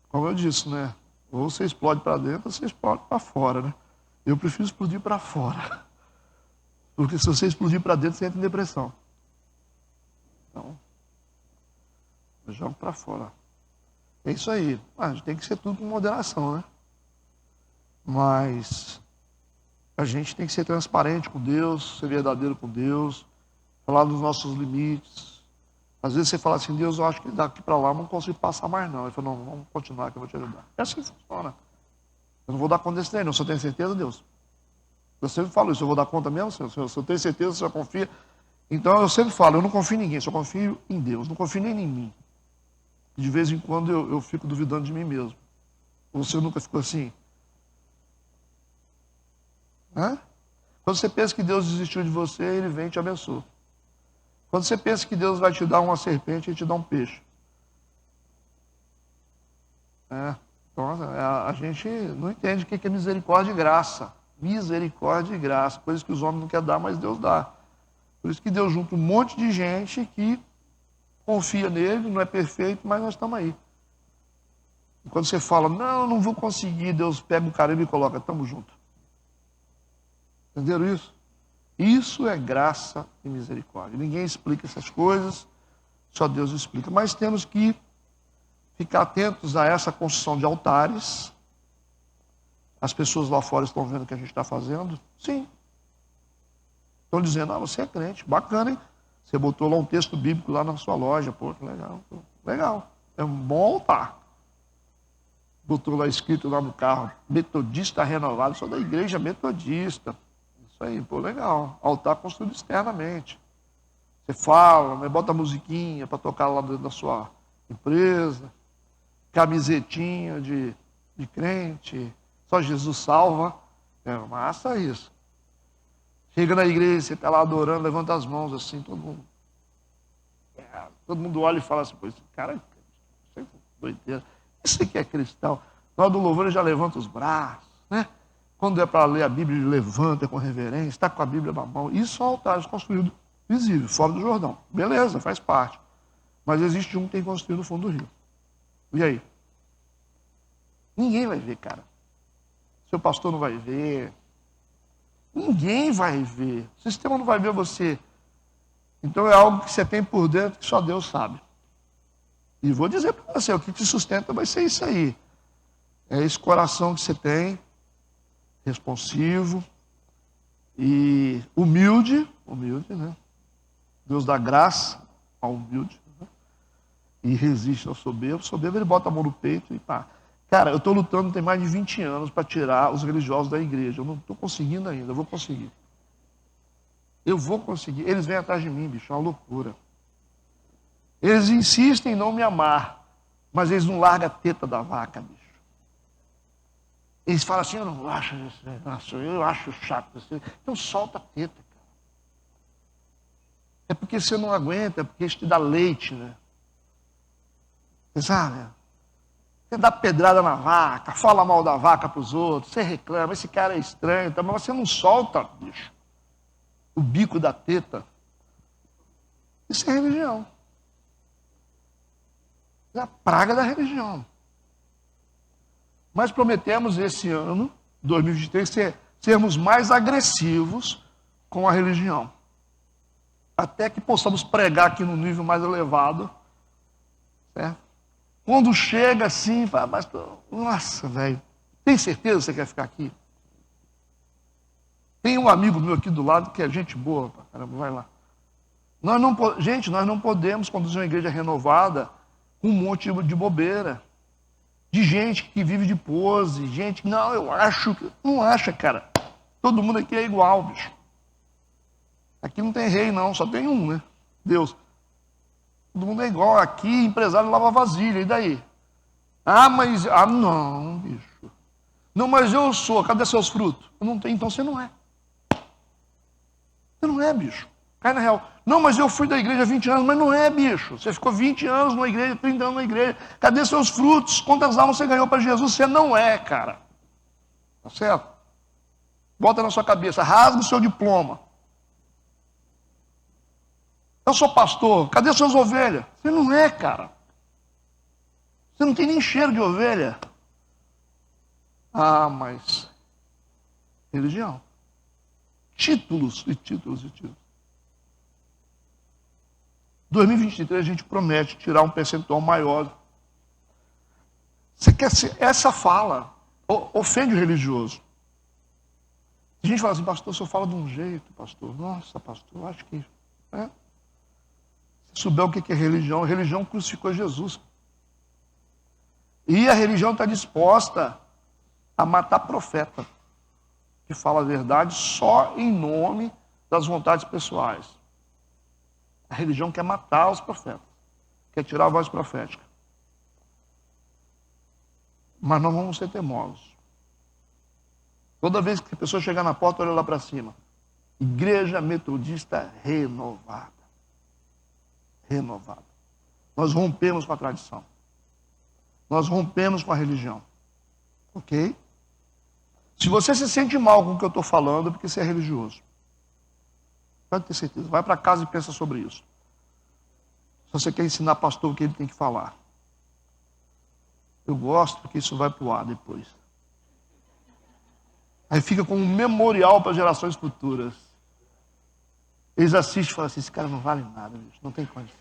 Como eu disse, né? Ou você explode para dentro, ou você explode para fora, né? Eu prefiro explodir para fora. Porque se você explodir para dentro, você entra em depressão. Então, eu jogo para fora. É isso aí. A gente tem que ser tudo com moderação, né? Mas a gente tem que ser transparente com Deus, ser verdadeiro com Deus, falar dos nossos limites. Às vezes você fala assim, Deus, eu acho que daqui para lá eu não consigo passar mais não. Ele falou, não, vamos continuar que eu vou te ajudar. É assim que funciona. Eu não vou dar conta desse treino, você tem certeza, Deus? Eu sempre falo isso, eu vou dar conta mesmo, Senhor? Se eu tenho certeza, o Senhor confia. Então eu sempre falo, eu não confio em ninguém, só confio em Deus, não confio nem em mim. De vez em quando eu fico duvidando de mim mesmo. Você nunca ficou assim? Hã? Quando você pensa que Deus desistiu de você, Ele vem e te abençoa. Quando você pensa que Deus vai te dar uma serpente, Ele te dá um peixe. Então a gente não entende o que é misericórdia e graça. Misericórdia e graça, coisas que os homens não querem dar, mas Deus dá. Por isso que Deus junta um monte de gente que confia nele, não é perfeito, mas nós estamos aí. E quando você fala, não vou conseguir, Deus pega o carimbo e coloca, estamos juntos. Entenderam isso? Isso é graça e misericórdia. Ninguém explica essas coisas, só Deus explica. Mas temos que ficar atentos a essa construção de altares. As pessoas lá fora estão vendo o que a gente está fazendo? Sim. Estão dizendo, você é crente, bacana, hein? Você botou lá um texto bíblico lá na sua loja, pô, que legal. Legal. É um bom altar. Botou lá escrito lá no carro, metodista renovado, sou da igreja metodista. Isso aí, pô, legal. Altar construído externamente. Você fala, né, bota a musiquinha para tocar lá dentro da sua empresa, camisetinha de crente, só Jesus salva. É massa isso. Chega na igreja, você está lá adorando, levanta as mãos assim, todo mundo olha e fala assim, pô, esse cara é doideira. Esse aqui é cristão. Na hora do louvor ele já levanta os braços, né? Quando é para ler a Bíblia, ele levanta com reverência, está com a Bíblia na mão. Isso são altares construídos visíveis, fora do Jordão. Beleza, faz parte. Mas existe um que tem construído no fundo do rio. E aí? Ninguém vai ver, cara. Seu pastor não vai ver. Ninguém vai ver. O sistema não vai ver você. Então é algo que você tem por dentro que só Deus sabe. E vou dizer para você, o que te sustenta vai ser isso aí. É esse coração que você tem, responsivo e humilde, né? Deus dá graça ao humilde, né? E resiste ao soberbo. O soberbo ele bota a mão no peito e pá. Cara, eu estou lutando tem mais de 20 anos para tirar os religiosos da igreja. Eu não estou conseguindo ainda, eu vou conseguir. Eu vou conseguir. Eles vêm atrás de mim, bicho, é uma loucura. Eles insistem em não me amar, mas eles não largam a teta da vaca, bicho. Eles falam assim, eu não acho esse negócio, eu acho chato. Então solta a teta, cara. É porque você não aguenta, é porque isso te dá leite, né? Você sabe? Você dá pedrada na vaca, fala mal da vaca para os outros, você reclama, esse cara é estranho, tá? Mas você não solta, bicho, o bico da teta. Isso é religião. É a praga da religião. Mas prometemos esse ano, 2023, sermos mais agressivos com a religião. Até que possamos pregar aqui no nível mais elevado. Certo? Quando chega assim, fala, mas, nossa, velho, tem certeza que você quer ficar aqui? Tem um amigo meu aqui do lado que é gente boa, caramba, vai lá. Gente, nós não podemos conduzir uma igreja renovada com um monte de bobeira. De gente que vive de pose, gente que, não, eu acho que... Não acha, cara. Todo mundo aqui é igual, bicho. Aqui não tem rei, não, só tem um, né? Deus. Todo mundo é igual. Aqui, empresário lava vasilha, e daí? Mas... não, bicho. Não, mas eu sou. Cadê seus frutos? Eu não tenho, então você não é. Você não é, bicho. Cai na real. Não, mas eu fui da igreja há 20 anos. Mas não é, bicho. Você ficou 20 anos na igreja, 30 anos na igreja. Cadê seus frutos? Quantas almas você ganhou para Jesus? Você não é, cara. Tá certo? Bota na sua cabeça. Rasga o seu diploma. Eu sou pastor. Cadê suas ovelhas? Você não é, cara. Você não tem nem cheiro de ovelha. Ah, mas... religião. Títulos e títulos e títulos. 2023 a gente promete tirar um percentual maior. Você quer ser... essa fala ofende o religioso. A gente fala assim, pastor, o senhor fala de um jeito, pastor. Nossa, pastor, acho que... Se souber o que é religião, a religião crucificou Jesus. E a religião está disposta a matar profeta, que fala a verdade só em nome das vontades pessoais. A religião quer matar os profetas, quer tirar a voz profética. Mas não vamos ser teimosos. Toda vez que a pessoa chegar na porta, olha lá para cima. Igreja Metodista Renovada. Renovada. Nós rompemos com a tradição. Nós rompemos com a religião. Ok? Se você se sente mal com o que eu estou falando, é porque você é religioso. Pode ter certeza. Vai para casa e pensa sobre isso. Se você quer ensinar pastor o que ele tem que falar. Eu gosto porque isso vai para o ar depois. Aí fica como um memorial para gerações futuras. Eles assistem e falam assim, esse cara não vale nada, bicho, não tem condição.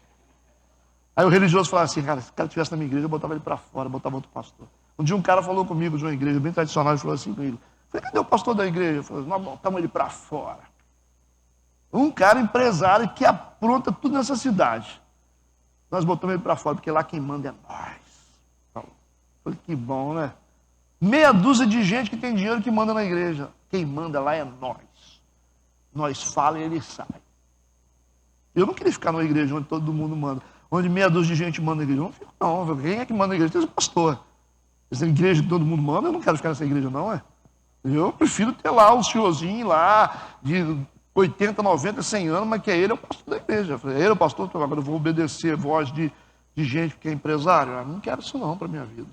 Aí o religioso fala assim, cara, se o cara estivesse na minha igreja, eu botava ele para fora, botava outro pastor. Um dia um cara falou comigo de uma igreja bem tradicional, e falou assim comigo, falei, cadê o pastor da igreja? Eu falei, nós botamos ele para fora. Um cara empresário que apronta tudo nessa cidade. Nós botamos ele para fora, porque lá quem manda é nós. Falei, que bom, né? Meia dúzia de gente que tem dinheiro que manda na igreja. Quem manda lá é nós. Nós falamos e ele sai. Eu não queria ficar numa igreja onde todo mundo manda. Onde meia dúzia de gente manda na igreja. Eu não fico, não. Quem é que manda na igreja? Tem o pastor. Essa igreja que todo mundo manda, eu não quero ficar nessa igreja, não, é? Eu prefiro ter lá um senhorzinho lá, de 80, 90, 100 anos, mas que é ele é o pastor da igreja. Eu falei, ele é o pastor, então agora eu vou obedecer a voz de gente que é empresário. Eu não quero isso não para a minha vida.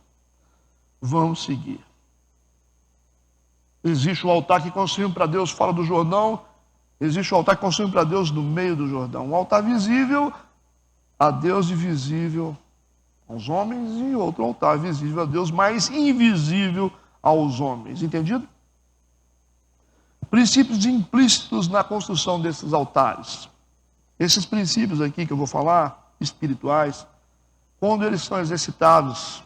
Vamos seguir. Existe o altar que construímos para Deus fora do Jordão. Existe o altar que construímos para Deus no meio do Jordão. Um altar visível a Deus e visível aos homens, e outro altar visível a Deus, mas invisível aos homens. Entendido? Princípios implícitos na construção desses altares. Esses princípios aqui que eu vou falar, espirituais, quando eles são exercitados,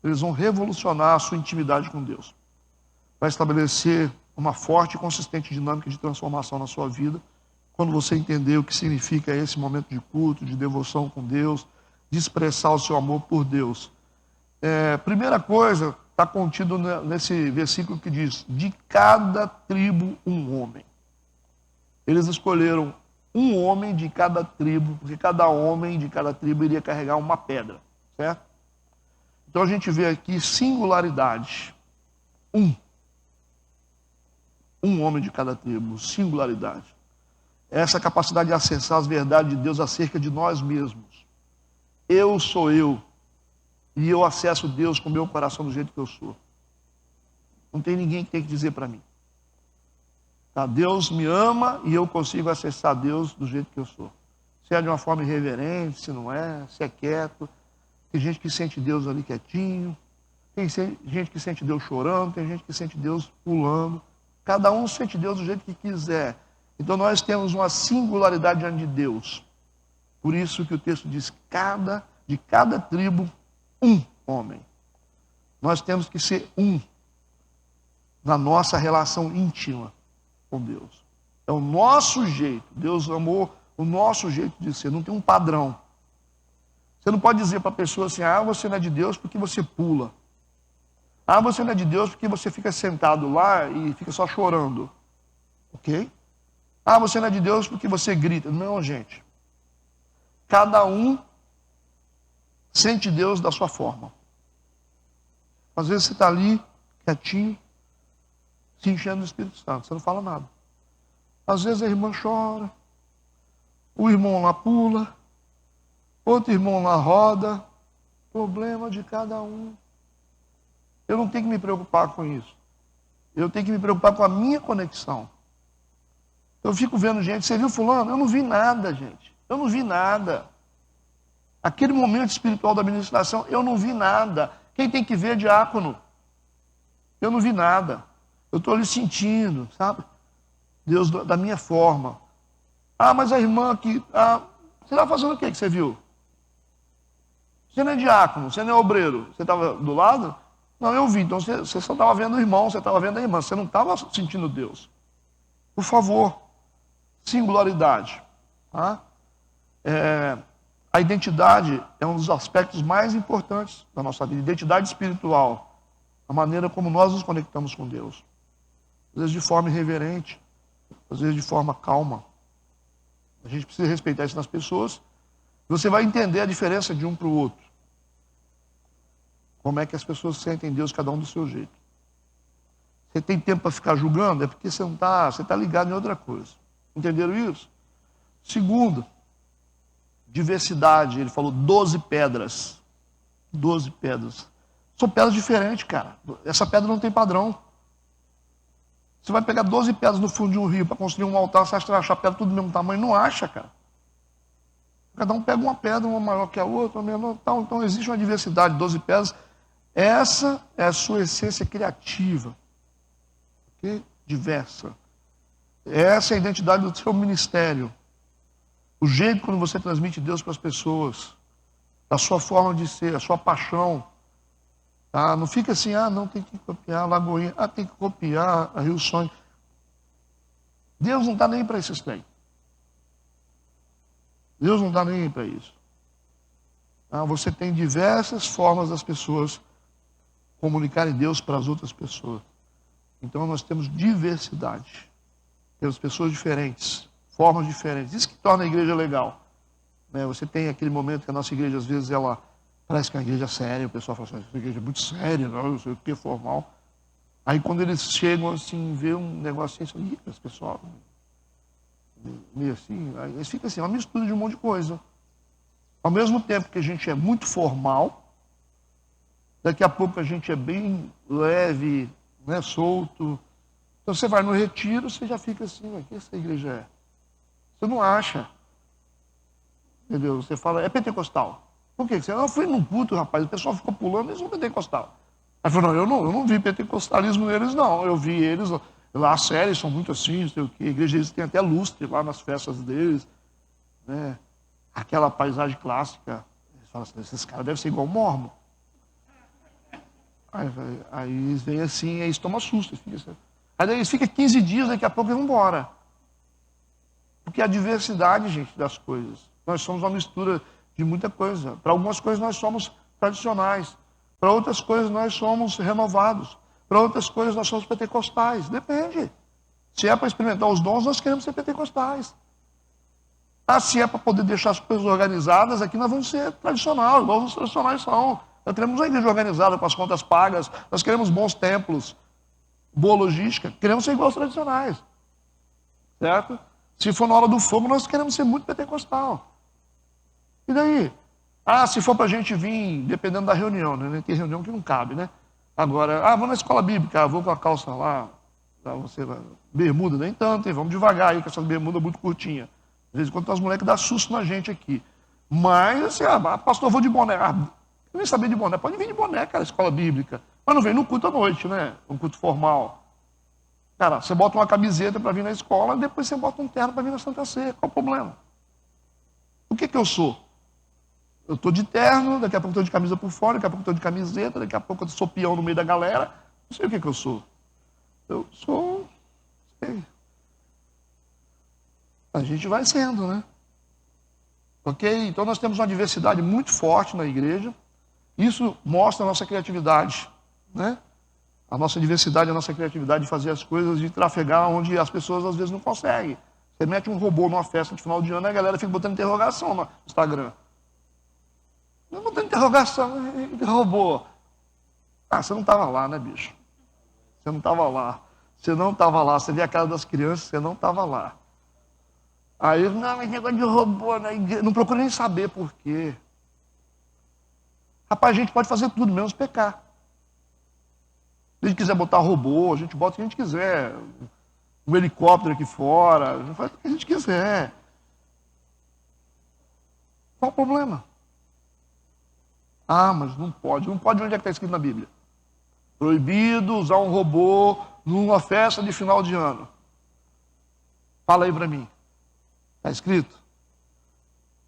eles vão revolucionar a sua intimidade com Deus. Vai estabelecer uma forte e consistente dinâmica de transformação na sua vida, quando você entender o que significa esse momento de culto, de devoção com Deus, de expressar o seu amor por Deus. Primeira coisa, está contido nesse versículo que diz, de cada tribo um homem. Eles escolheram um homem de cada tribo, porque cada homem de cada tribo iria carregar uma pedra, certo? Então a gente vê aqui singularidade. Um homem de cada tribo, singularidade. Essa capacidade de acessar as verdades de Deus acerca de nós mesmos. Eu sou eu. E eu acesso Deus com o meu coração do jeito que eu sou. Não tem ninguém que tem que dizer para mim. Tá? Deus me ama e eu consigo acessar Deus do jeito que eu sou. Se é de uma forma irreverente, se não é, se é quieto. Tem gente que sente Deus ali quietinho. Tem gente que sente Deus chorando. Tem gente que sente Deus pulando. Cada um sente Deus do jeito que quiser. Então nós temos uma singularidade diante de Deus. Por isso que o texto diz, de cada tribo, um homem. Nós temos que ser um na nossa relação íntima com Deus. É o nosso jeito. Deus amou o nosso jeito de ser. Não tem um padrão. Você não pode dizer para a pessoa assim, você não é de Deus porque você pula. Você não é de Deus porque você fica sentado lá e fica só chorando. Ok? Você não é de Deus porque você grita. Não, gente. Cada um sente Deus da sua forma. Às vezes você está ali, quietinho, se enchendo do Espírito Santo. Você não fala nada. Às vezes a irmã chora. O irmão lá pula, outro irmão lá roda. Problema de cada um. Eu não tenho que me preocupar com isso. Eu tenho que me preocupar com a minha conexão. Eu fico vendo gente, você viu fulano? Eu não vi nada, gente. Eu não vi nada. Aquele momento espiritual da administração, eu não vi nada. Quem tem que ver é diácono. Eu não vi nada. Eu estou ali sentindo, sabe? Deus da minha forma. Ah, mas a irmã aqui, você está fazendo o que você viu? Você não é diácono, você não é obreiro. Você estava do lado? Não, eu vi. Então você só estava vendo o irmão, você estava vendo a irmã. Você não estava sentindo Deus. Por favor, singularidade. Tá? A identidade é um dos aspectos mais importantes da nossa vida. Identidade espiritual. A maneira como nós nos conectamos com Deus. Às vezes de forma irreverente. Às vezes de forma calma. A gente precisa respeitar isso nas pessoas. Você vai entender a diferença de um para o outro. Como é que as pessoas sentem Deus, cada um do seu jeito. Você tem tempo para ficar julgando? É porque você não está, você está ligado em outra coisa. Entenderam isso? Segundo, diversidade. Ele falou 12 pedras. 12 pedras. São pedras diferentes, cara. Essa pedra não tem padrão. Você vai pegar 12 pedras no fundo de um rio para construir um altar, você acha que vai achar pedra tudo do mesmo tamanho? Não acha, cara. Cada um pega uma pedra, uma maior que a outra, uma menor, tal. Então existe uma diversidade, 12 pedras. Essa é a sua essência criativa. Okay? Diversa. Essa é a identidade do seu ministério. O jeito como você transmite Deus para as pessoas. A sua forma de ser, a sua paixão. Tá? Não fica assim, não, tem que copiar a Lagoinha, tem que copiar a Rio Sonho. Deus não está nem para esses trem. Deus não está nem para isso. Você tem diversas formas das pessoas comunicarem Deus para as outras pessoas. Então nós temos diversidade. Temos pessoas diferentes, formas diferentes. Isso que torna a igreja legal. Você tem aquele momento que a nossa igreja, às vezes, ela parece que é uma igreja séria. O pessoal fala assim, essa igreja é muito séria, não sei o que, formal. Aí quando eles chegam assim, vê um negocinho assim, esse pessoal meio assim, aí eles ficam assim, uma mistura de um monte de coisa. Ao mesmo tempo que a gente é muito formal, daqui a pouco a gente é bem leve, solto. Então você vai no retiro, você já fica assim, o que essa igreja é? Você não acha. Entendeu? Você fala, é pentecostal. Por quê? Eu fui num culto, rapaz, o pessoal ficou pulando, eles são pentecostal. Aí falou, não, eu não vi pentecostalismo neles, não. Eu vi eles, lá as séries são muito assim, não sei o quê. A igreja deles tem até lustre lá nas festas deles. Né? Aquela paisagem clássica. Eles falam assim, esses caras devem ser igual mormon. Aí eles vêm assim, aí eles tomam susto. Assim. Aí eles ficam 15 dias, daqui a pouco eles vão embora. Porque a diversidade, gente, das coisas. Nós somos uma mistura de muita coisa. Para algumas coisas nós somos tradicionais. Para outras coisas nós somos renovados. Para outras coisas nós somos pentecostais. Depende. Se é para experimentar os dons, nós queremos ser pentecostais. Se é para poder deixar as coisas organizadas, aqui nós vamos ser tradicional, igual os tradicionais são. Nós queremos uma igreja organizada, com as contas pagas. Nós queremos bons templos, boa logística. Queremos ser igual aos tradicionais. Certo? Se for na hora do fogo, nós queremos ser muito pentecostal. E daí? Se for para a gente vir, dependendo da reunião, né? Tem reunião que não cabe, né? Agora, vou na escola bíblica, vou com a calça lá, você bermuda, nem tanto, hein? Vamos devagar aí, com essas bermudas muito curtinhas. Às vezes, quando as moleques dão susto na gente aqui. Mas, assim, pastor, eu vou de boné. Eu nem sabia de boné. Pode vir de boné, cara, escola bíblica. Mas não vem no culto à noite, né? Um culto formal. Cara, você bota uma camiseta para vir na escola, depois você bota um terno para vir na Santa Ceia. Qual o problema? O que eu sou? Eu estou de terno, daqui a pouco estou de camisa por fora, daqui a pouco estou de camiseta, daqui a pouco eu sou peão no meio da galera. Não sei o que eu sou. Eu sou... Sei. A gente vai sendo, né? Ok? Então nós temos uma diversidade muito forte na igreja. Isso mostra a nossa criatividade, né? A nossa diversidade, a nossa criatividade de fazer as coisas, de trafegar onde as pessoas às vezes não conseguem. Você mete um robô numa festa de final de ano e a galera fica botando interrogação no Instagram. Não botando interrogação, robô. Você não estava lá, né, bicho? Você não estava lá. Você não estava lá. Você vê a cara das crianças, você não estava lá. Aí, não, esse negócio de robô na igreja, não procura nem saber por quê. Rapaz, a gente pode fazer tudo, menos pecar. Se a gente quiser botar robô, a gente bota o que a gente quiser. Um helicóptero aqui fora, a gente faz o que a gente quiser. Qual o problema? Ah, mas não pode. Não pode onde é que está escrito na Bíblia? Proibido usar um robô numa festa de final de ano. Fala aí para mim. Está escrito?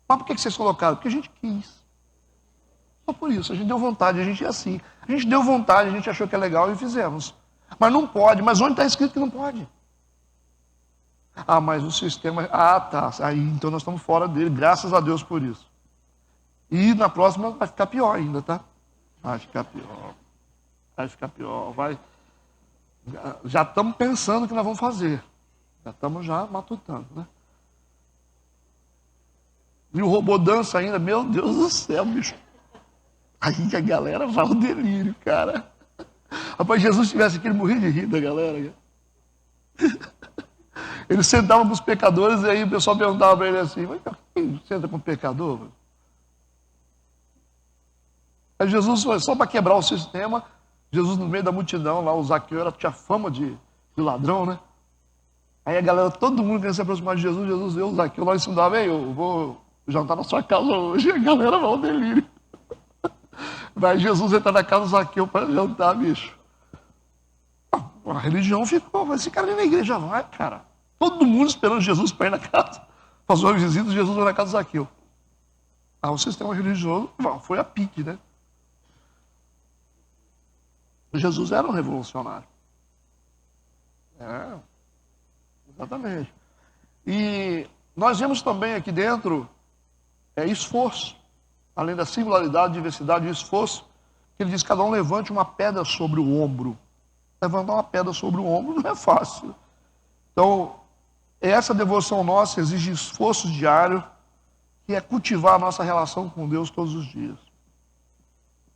Mas por que vocês colocaram? Porque a gente quis. Só por isso, a gente deu vontade, a gente é assim. A gente deu vontade, a gente achou que é legal e fizemos. Mas não pode. Mas onde está escrito que não pode? Ah, mas o sistema... Ah, tá. Aí, então nós estamos fora dele. Graças a Deus por isso. E na próxima vai ficar pior ainda, tá? Vai ficar pior. Vai ficar pior. Vai... Já estamos pensando o que nós vamos fazer. Já estamos matutando, né? E o robô dança ainda. Meu Deus do céu, bicho. Aí a galera vai ao delírio, cara. Rapaz, Jesus estivesse aqui, ele morria de rir da galera. Ele sentava com os pecadores e aí o pessoal perguntava para ele assim, mas quem senta com o pecador? Aí Jesus, só para quebrar o sistema, Jesus no meio da multidão, lá o Zaqueu tinha fama de ladrão, né? Aí a galera, todo mundo queria se aproximar de Jesus, Jesus deu o Zaqueu lá em cima da vem, eu vou jantar na sua casa hoje, e a galera vai ao delírio. Mas Jesus entra na casa do Zaqueu para jantar, bicho. A religião ficou, mas esse cara nem na igreja vai, cara. Todo mundo esperando Jesus para ir na casa. Passou a visita, Jesus vai na casa do Zaqueu. Ah, o sistema religioso foi a pique, né? Jesus era um revolucionário. É, exatamente. E nós vemos também aqui dentro esforço. Além da singularidade, diversidade e esforço, que ele diz que cada um levante uma pedra sobre o ombro. Levantar uma pedra sobre o ombro não é fácil. Então, essa devoção nossa exige esforço diário, que é cultivar a nossa relação com Deus todos os dias.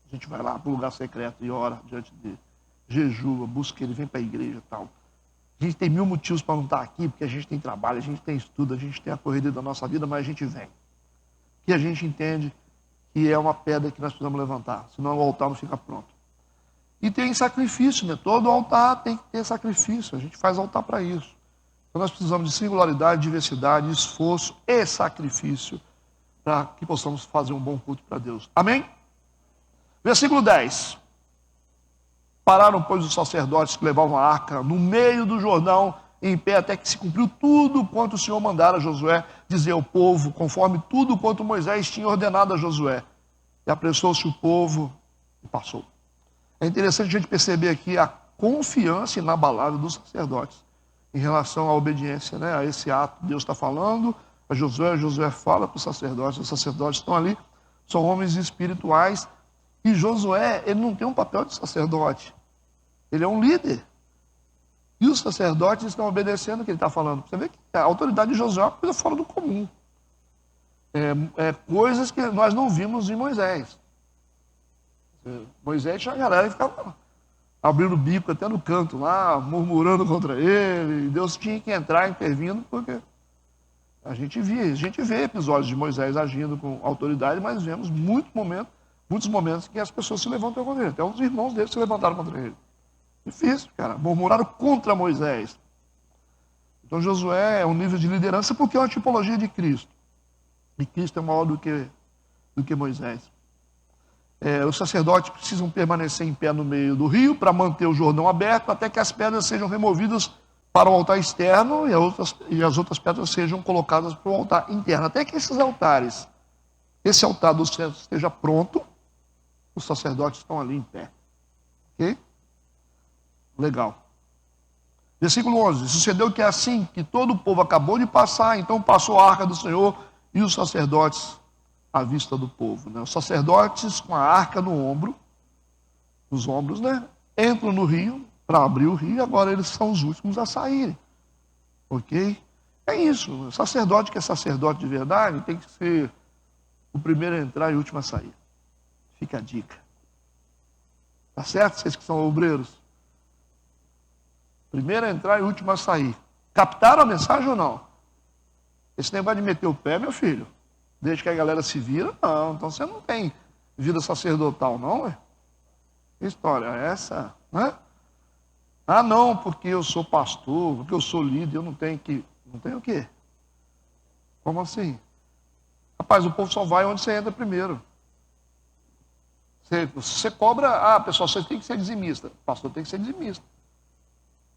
A gente vai lá para o lugar secreto e ora diante dele. Jejua, busca ele, vem para a igreja e tal. A gente tem 1000 motivos para não estar aqui, porque a gente tem trabalho, a gente tem estudo, a gente tem a correria da nossa vida, mas a gente vem. Que a gente entende que é uma pedra que nós precisamos levantar, senão o altar não fica pronto. E tem sacrifício, né? Todo altar tem que ter sacrifício, a gente faz altar para isso. Então nós precisamos de singularidade, diversidade, esforço e sacrifício para que possamos fazer um bom culto para Deus. Amém? Versículo 10. Pararam, pois, os sacerdotes que levavam a arca no meio do Jordão, em pé, até que se cumpriu tudo quanto o Senhor mandara a Josué dizer ao povo, conforme tudo quanto Moisés tinha ordenado a Josué. E apressou-se o povo e passou. É interessante a gente perceber aqui a confiança inabalável dos sacerdotes em relação à obediência, né, a esse ato. Deus está falando a Josué fala para os sacerdotes estão ali, são homens espirituais, e Josué, ele não tem um papel de sacerdote, ele é um líder. E os sacerdotes estão obedecendo o que ele está falando. Você vê que a autoridade de Josué é uma coisa fora do comum. Coisas que nós não vimos em Moisés. Moisés tinha a galera que ficava abrindo o bico até no canto lá, murmurando contra ele. E Deus tinha que entrar intervindo, porque a gente vê episódios de Moisés agindo com autoridade, mas vemos muitos momentos que as pessoas se levantam contra ele. Até os irmãos dele se levantaram contra ele. Difícil, cara. Murmuraram contra Moisés. Então Josué é um nível de liderança porque é uma tipologia de Cristo. E Cristo é maior do que Moisés. Os sacerdotes precisam permanecer em pé no meio do rio para manter o Jordão aberto até que as pedras sejam removidas para o altar externo e as outras pedras sejam colocadas para o altar interno. Até que esse altar do céu esteja pronto, os sacerdotes estão ali em pé. Ok? Legal. Versículo 11. Sucedeu que assim que todo o povo acabou de passar, então passou a arca do Senhor e os sacerdotes à vista do povo. Né? Os sacerdotes com a arca nos ombros, né? Entram no rio para abrir o rio e agora eles são os últimos a saírem. Ok? É isso. O sacerdote que é sacerdote de verdade tem que ser o primeiro a entrar e o último a sair. Fica a dica. Tá certo? Vocês que são obreiros? Primeiro a entrar e último a sair. Captaram a mensagem ou não? Esse negócio de meter o pé, meu filho, desde que a galera se vira, não. Então você não tem vida sacerdotal, não, ué? Que história é essa? Né? Ah, não, porque eu sou pastor, porque eu sou líder, eu não tenho que... Não tenho o quê? Como assim? Rapaz, o povo só vai onde você entra primeiro. Você cobra... pessoal, você tem que ser dizimista. Pastor tem que ser dizimista.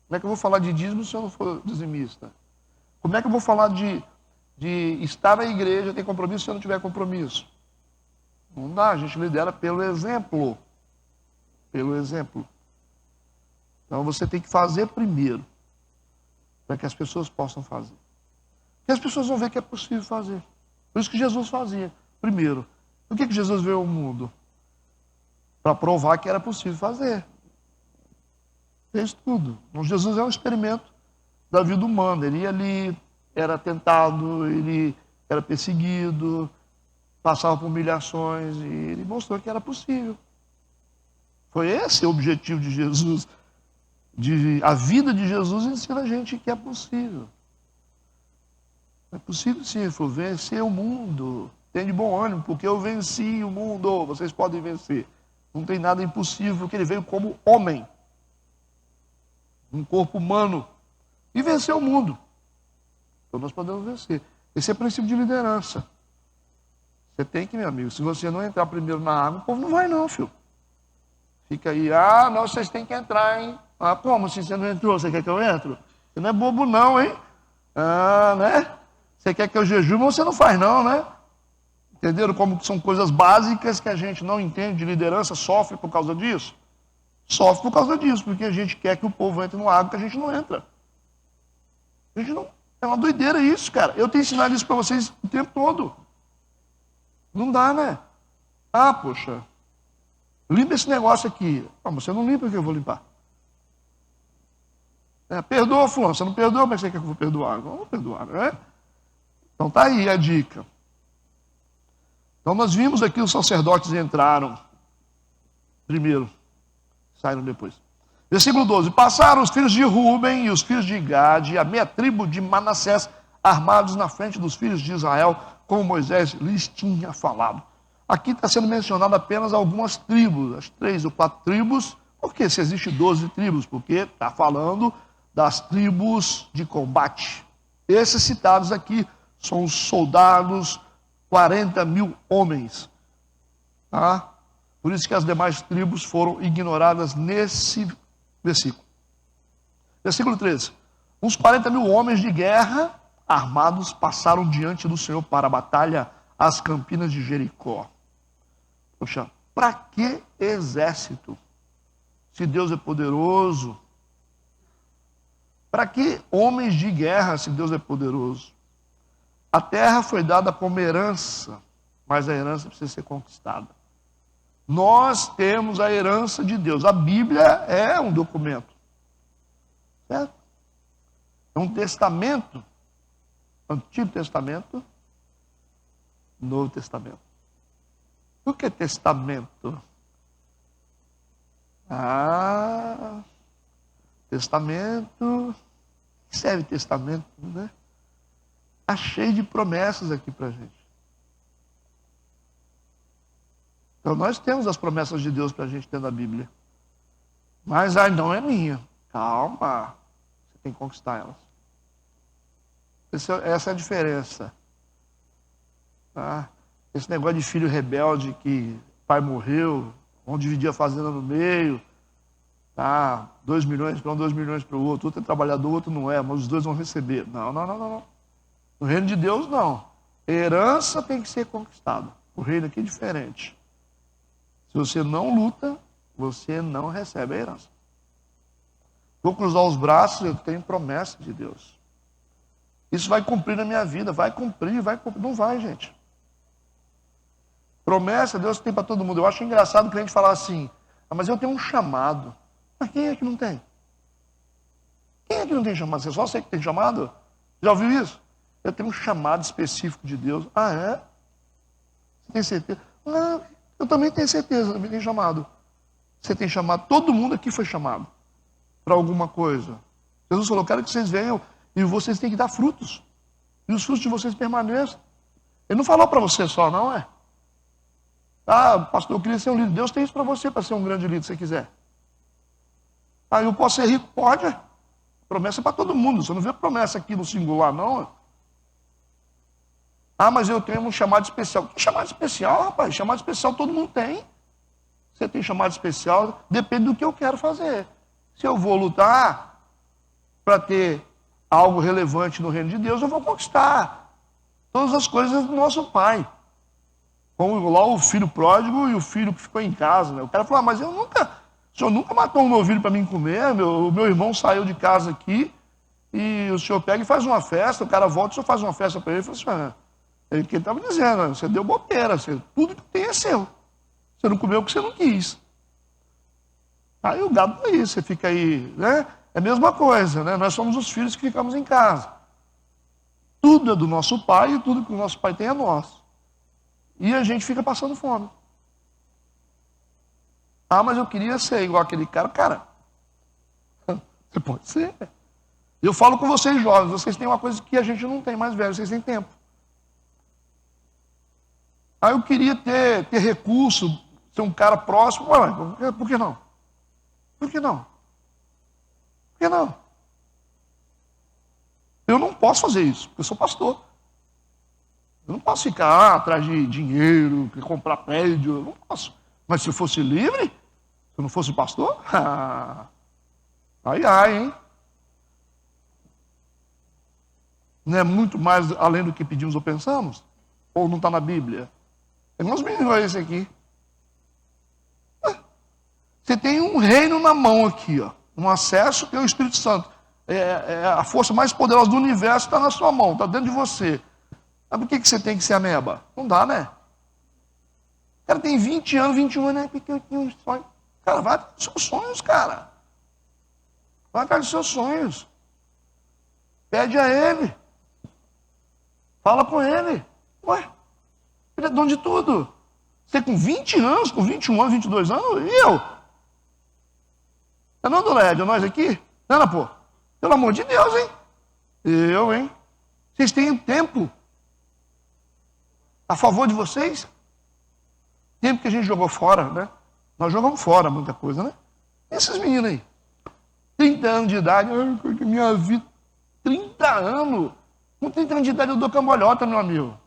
Como é que eu vou falar de dízimo se eu não for dizimista? Como é que eu vou falar de estar na igreja, ter compromisso, se eu não tiver compromisso? Não dá, a gente lidera pelo exemplo. Pelo exemplo. Então você tem que fazer primeiro, para que as pessoas possam fazer. Porque as pessoas vão ver que é possível fazer. Por isso que Jesus fazia. Primeiro, por que Jesus veio ao mundo? Para provar que era possível fazer. Fez tudo. Então Jesus é um experimento da vida humana. Ele ia ali, era tentado, ele era perseguido, passava por humilhações, e ele mostrou que era possível. Foi esse o objetivo de Jesus. A vida de Jesus ensina a gente que é possível. É possível sim, ele falou, vencer o mundo. Tem de bom ânimo, porque eu venci o mundo. Vocês podem vencer. Não tem nada impossível, porque ele veio como homem. Um corpo humano. E venceu o mundo. Então nós podemos vencer. Esse é o princípio de liderança. Você tem que, meu amigo, se você não entrar primeiro na água, o povo não vai não, filho. Fica aí, não, vocês têm que entrar, hein? Como assim você não entrou? Você quer que eu entre? Você não é bobo não, hein? Né? Você quer que eu jejue, mas você não faz não, né? Entenderam como são coisas básicas que a gente não entende de liderança, sofre por causa disso? Sofre por causa disso, porque a gente quer que o povo entre no água que a gente não entra. A gente não... É uma doideira isso, cara. Eu tenho ensinado isso para vocês o tempo todo. Não dá, né? Poxa, limpa esse negócio aqui. Você não limpa, o que eu vou limpar? Perdoa, fulano. Você não perdoa, mas você quer que eu vou perdoar? Não vou perdoar, né? Então tá aí a dica. Então nós vimos aqui os sacerdotes entraram primeiro, saíram depois. Versículo 12. Passaram os filhos de Ruben e os filhos de Gade, a meia tribo de Manassés, armados na frente dos filhos de Israel, como Moisés lhes tinha falado. Aqui está sendo mencionado apenas algumas tribos, as 3 ou 4 tribos. Por que se existe 12 tribos? Porque está falando das tribos de combate. Esses citados aqui são os soldados, 40 mil homens. Tá? Por isso que as demais tribos foram ignoradas nesse versículo. Versículo 13. Uns 40 mil homens de guerra armados passaram diante do Senhor para a batalha às campinas de Jericó. Poxa, para que exército? Se Deus é poderoso. Para que homens de guerra, se Deus é poderoso? A terra foi dada como herança, mas a herança precisa ser conquistada. Nós temos a herança de Deus. A Bíblia é um documento. Certo? É um testamento. Antigo Testamento, Novo Testamento. O que é testamento? Testamento. Que serve testamento, né? Está cheio de promessas aqui para a gente. Então nós temos as promessas de Deus para a gente ter na Bíblia. Mas não é minha. Calma. Você tem que conquistar elas. Essa é a diferença. Tá? Esse negócio de filho rebelde que pai morreu, vão dividir a fazenda no meio. Tá? 2 milhões para um, 2 milhões para o outro. Outro é trabalhador, o outro não é, mas os dois vão receber. Não. No reino de Deus, não. A herança tem que ser conquistada. O reino aqui é diferente. Se você não luta, você não recebe a herança. Vou cruzar os braços, eu tenho promessa de Deus. Isso vai cumprir na minha vida, vai cumprir. Não vai, gente. Promessa Deus tem para todo mundo. Eu acho engraçado o cliente falar assim, mas eu tenho um chamado. Mas quem é que não tem? Quem é que não tem chamado? Você só sei que tem chamado? Já ouviu isso? Eu tenho um chamado específico de Deus. É? Você tem certeza? Eu também tenho certeza, também tenho chamado. Você tem chamado, todo mundo aqui foi chamado para alguma coisa. Jesus falou, quero que vocês venham e vocês têm que dar frutos. e os frutos de vocês permaneçam. Ele não falou para você só, não é? Ah, pastor, eu queria ser um líder. Deus tem isso para você, para ser um grande líder, se você quiser. Ah, eu posso ser rico? Pode. Promessa para todo mundo. Você não vê promessa aqui no singular, não. Ah, mas eu tenho um chamado especial. Que chamado especial, rapaz? Chamado especial todo mundo tem. Você tem chamado especial, depende do que eu quero fazer. Se eu vou lutar para ter algo relevante no reino de Deus, eu vou conquistar todas as coisas do nosso Pai. Como lá o filho pródigo e o filho que ficou em casa. Né? O cara falou, mas o senhor nunca matou um novilho para mim comer, o meu irmão saiu de casa aqui e o senhor pega e faz uma festa, o cara volta e o senhor faz uma festa para ele. Ele falou assim, ele estava dizendo, você deu bobeira, tudo que tem é seu. Você não comeu porque você não quis. Aí o gado é isso, você fica aí, né? É a mesma coisa, né? Nós somos os filhos que ficamos em casa. Tudo é do nosso pai e tudo que o nosso pai tem é nosso. E a gente fica passando fome. Ah, mas eu queria ser igual aquele cara. Cara, você pode ser. Eu falo com vocês jovens, vocês têm uma coisa que a gente não tem mais velho, vocês têm tempo. Ah, eu queria ter recurso, ser um cara próximo. Ué, por que não? Por que não? Por que não? Eu não posso fazer isso, porque eu sou pastor. Eu não posso ficar atrás de dinheiro, comprar prédio, eu não posso. Mas se eu fosse livre, se eu não fosse pastor, ai, hein? Não é muito mais além do que pedimos ou pensamos? Ou não está na Bíblia? Irmãos, olha esse aqui. Você tem um reino na mão aqui, ó. Um acesso que é o Espírito Santo. A força mais poderosa do universo está na sua mão, está dentro de você. Mas por que você tem que ser ameba? Não dá, né? O cara tem 20 anos, 21 anos, né? Porque eu tinha um sonho. Cara, vai atrás dos seus sonhos, cara. Vai atrás dos seus sonhos. Pede a ele. Fala com ele. Ué, ele é dono de tudo. Você com 20 anos, com 21 anos, 22 anos, e eu? Não, dona Edna, nós aqui? Não, pô. Pelo amor de Deus, hein? Eu, hein? Vocês têm tempo a favor de vocês? Tempo que a gente jogou fora, né? Nós jogamos fora muita coisa, né? E esses meninos aí? 30 anos de idade, minha vida, 30 anos. Com 30 anos de idade eu dou cambalhota, meu amigo.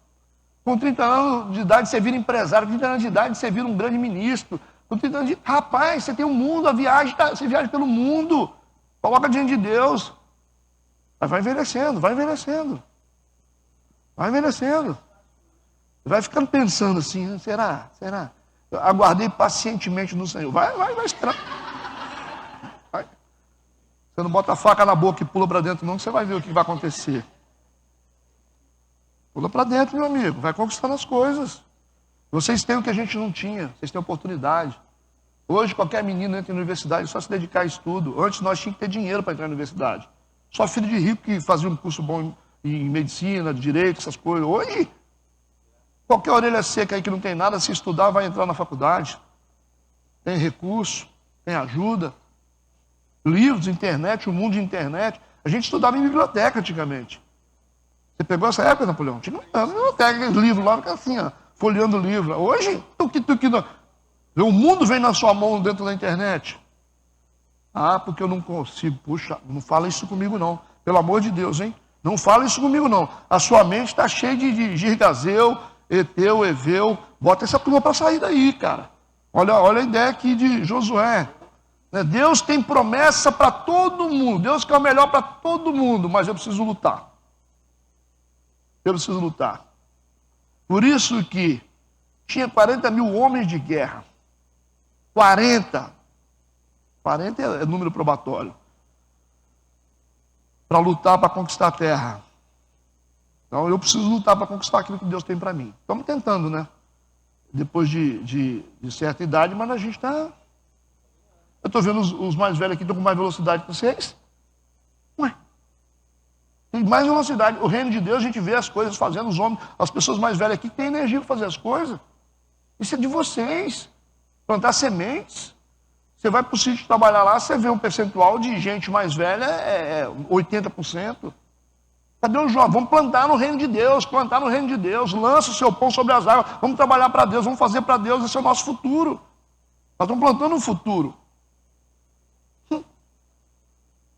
Com 30 anos de idade você vira empresário, com 30 anos de idade você vira um grande ministro. Com 30 anos de idade, rapaz, você tem um mundo, você viaja pelo mundo. Coloca diante de Deus. Mas vai envelhecendo, vai envelhecendo. Vai envelhecendo. Vai ficando pensando assim, será? Eu aguardei pacientemente no Senhor. Vai esperar. Vai. Você não bota a faca na boca e pula para dentro não, que você vai ver o que vai acontecer. Pula para dentro, meu amigo. Vai conquistando as coisas. Vocês têm o que a gente não tinha. Vocês têm oportunidade. Hoje, qualquer menino entra na universidade, é só se dedicar a estudo. Antes, nós tínhamos que ter dinheiro para entrar na universidade. Só filho de rico que fazia um curso bom em medicina, de direito, essas coisas. Hoje, qualquer orelha seca aí que não tem nada, se estudar, vai entrar na faculdade. Tem recurso, tem ajuda. Livros, internet, o mundo de internet. A gente estudava em biblioteca antigamente. Você pegou essa época, Napoleão? Tinha uma biblioteca, livro lá, assim, ó, folheando o livro. Hoje, o mundo vem na sua mão dentro da internet. Ah, porque eu não consigo. Puxa, não fala isso comigo não. Pelo amor de Deus, hein? Não fala isso comigo não. A sua mente está cheia de Girgazeu, Eteu, Eveu. Bota essa turma para sair daí, cara. Olha a ideia aqui de Josué. Deus tem promessa para todo mundo. Deus quer o melhor para todo mundo, mas eu preciso lutar. Eu preciso lutar. Por isso que tinha 40 mil homens de guerra. 40 é número probatório. Para lutar, para conquistar a terra. Então eu preciso lutar para conquistar aquilo que Deus tem para mim. Estamos tentando, né? Depois de certa idade, mas a gente está... Eu estou vendo os mais velhos aqui, estão com mais velocidade que vocês. Ué. Tem mais velocidade. O reino de Deus, a gente vê as coisas fazendo, os homens, as pessoas mais velhas aqui que têm energia para fazer as coisas. Isso é de vocês. Plantar sementes. Você vai para o sítio trabalhar lá, você vê um percentual de gente mais velha, 80%. Cadê o jovem? Vamos plantar no reino de Deus, plantar no reino de Deus. Lança o seu pão sobre as águas. Vamos trabalhar para Deus, vamos fazer para Deus. Esse é o nosso futuro. Nós estamos plantando um futuro.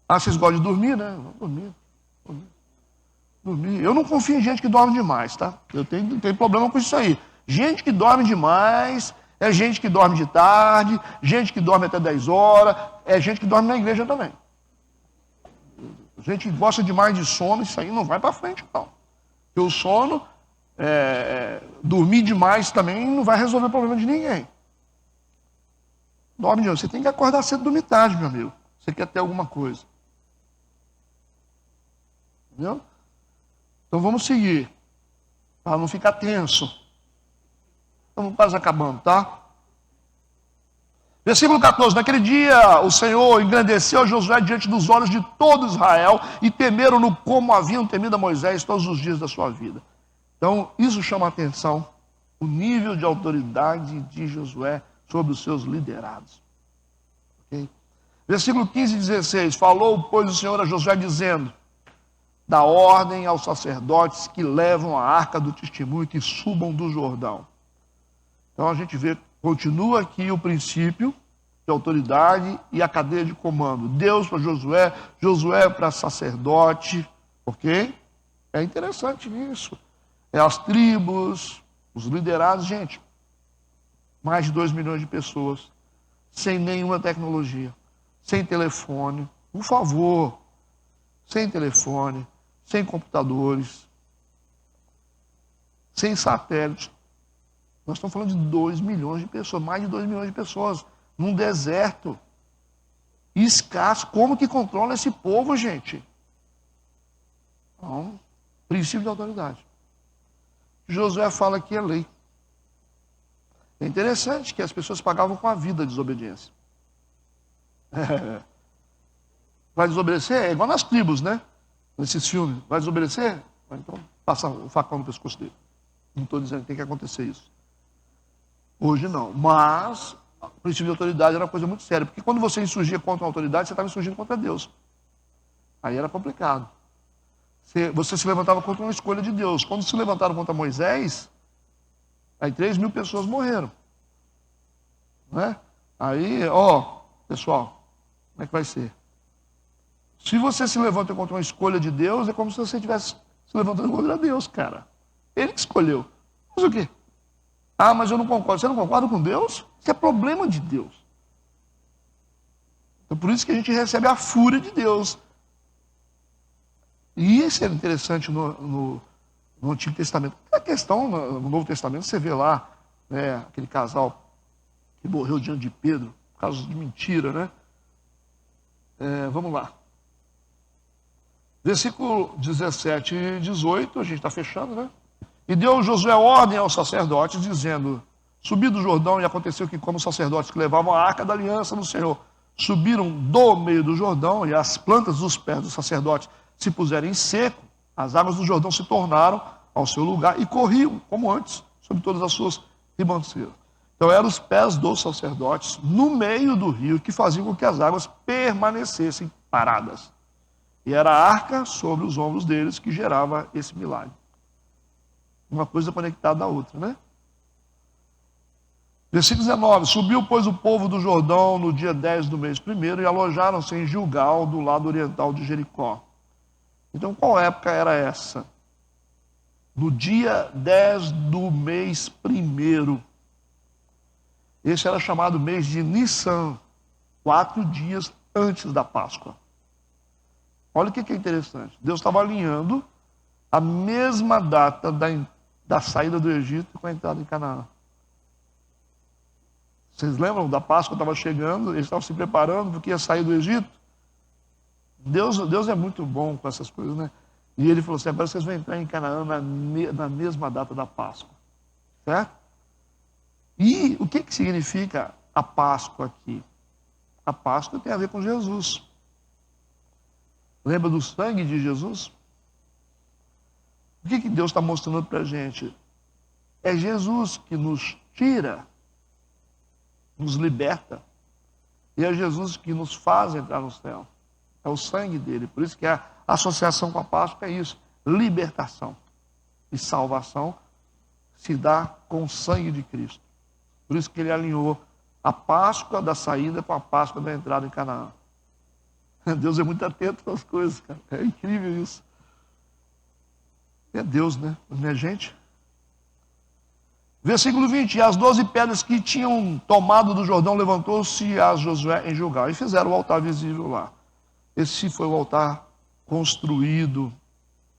Ah, vocês gostam de dormir, né? Dormir. Eu não confio em gente que dorme demais, tá? Eu tenho problema com isso aí. Gente que dorme demais, é gente que dorme de tarde, gente que dorme até 10 horas, é gente que dorme na igreja também. Gente que gosta demais de sono, isso aí não vai para frente, não. Porque o sono, dormir demais também não vai resolver o problema de ninguém. Dorme demais. Você tem que acordar cedo e dormir tarde, meu amigo. Você quer ter alguma coisa. Entendeu? Então vamos seguir. Para não ficar tenso. Estamos quase acabando, tá? Versículo 14. Naquele dia o Senhor engrandeceu a Josué diante dos olhos de todo Israel e temeram-no como haviam temido a Moisés todos os dias da sua vida. Então isso chama a atenção. O nível de autoridade de Josué sobre os seus liderados. Okay? Versículo 15 e 16. Falou, pois, o Senhor a Josué dizendo: dá ordem aos sacerdotes que levam a arca do testemunho, que subam do Jordão. Então a gente vê, continua aqui o princípio de autoridade e a cadeia de comando. Deus para Josué, Josué para sacerdote, ok? É interessante isso. É as tribos, os liderados, gente. Mais de 2 milhões de pessoas, sem nenhuma tecnologia, sem telefone, por favor, sem telefone, sem computadores, sem satélites. Nós estamos falando de 2 milhões de pessoas, mais de 2 milhões de pessoas, num deserto escasso. Como que controla esse povo, gente? Então, princípio de autoridade. Josué fala que é lei. É interessante que as pessoas pagavam com a vida a desobediência. Vai desobedecer? É igual nas tribos, né? Nesses filmes. Vai desobedecer? Então passa o facão no pescoço dele. Não estou dizendo que tem que acontecer isso. Hoje não. Mas o princípio de autoridade era uma coisa muito séria. Porque quando você insurgia contra a autoridade, você estava insurgindo contra Deus. Aí era complicado. Você se levantava contra uma escolha de Deus. Quando se levantaram contra Moisés, aí 3 mil pessoas morreram. Né? Aí, pessoal, como é que vai ser? Se você se levanta contra uma escolha de Deus, é como se você estivesse se levantando contra Deus, cara. Ele que escolheu. Mas o quê? Ah, mas eu não concordo. Você não concorda com Deus? Isso é problema de Deus. Então, por isso que a gente recebe a fúria de Deus. E isso é interessante no Antigo Testamento. A questão no Novo Testamento, você vê lá, né, aquele casal que morreu diante de Pedro, por causa de mentira, né? Vamos lá. Versículo 17 e 18, a gente está fechando, né? E deu Josué ordem aos sacerdotes, dizendo: subi do Jordão, e aconteceu que, como os sacerdotes que levavam a arca da aliança do Senhor subiram do meio do Jordão, e as plantas dos pés dos sacerdotes se puseram em seco, as águas do Jordão se tornaram ao seu lugar e corriam, como antes, sobre todas as suas ribanceiras. Então eram os pés dos sacerdotes no meio do rio que faziam com que as águas permanecessem paradas. E era a arca sobre os ombros deles que gerava esse milagre. Uma coisa conectada à outra, né? Versículo 19. Subiu, pois, o povo do Jordão no dia 10 do mês primeiro e alojaram-se em Gilgal, do lado oriental de Jericó. Então, qual época era essa? No dia 10 do mês primeiro. Esse era chamado mês de Nissan, 4 dias antes da Páscoa. Olha o que é interessante. Deus estava alinhando a mesma data da saída do Egito com a entrada em Canaã. Vocês lembram? Da Páscoa estava chegando, eles estavam se preparando porque ia sair do Egito. Deus é muito bom com essas coisas, né? E ele falou assim: agora vocês vão entrar em Canaã na mesma data da Páscoa. Certo? E o que significa a Páscoa aqui? A Páscoa tem a ver com Jesus. Lembra do sangue de Jesus? O que Deus está mostrando para a gente? É Jesus que nos tira, nos liberta, e é Jesus que nos faz entrar no céu. É o sangue dele. Por isso que a associação com a Páscoa é isso. libertação e salvação se dá com o sangue de Cristo. Por isso que ele alinhou a Páscoa da saída com a Páscoa da entrada em Canaã. Deus é muito atento para as coisas, cara. É incrível isso. É Deus, né? Não é gente? Versículo 20. E as 12 pedras que tinham tomado do Jordão levantou-se a Josué em Gilgal. E fizeram o altar visível lá. Esse foi o altar construído,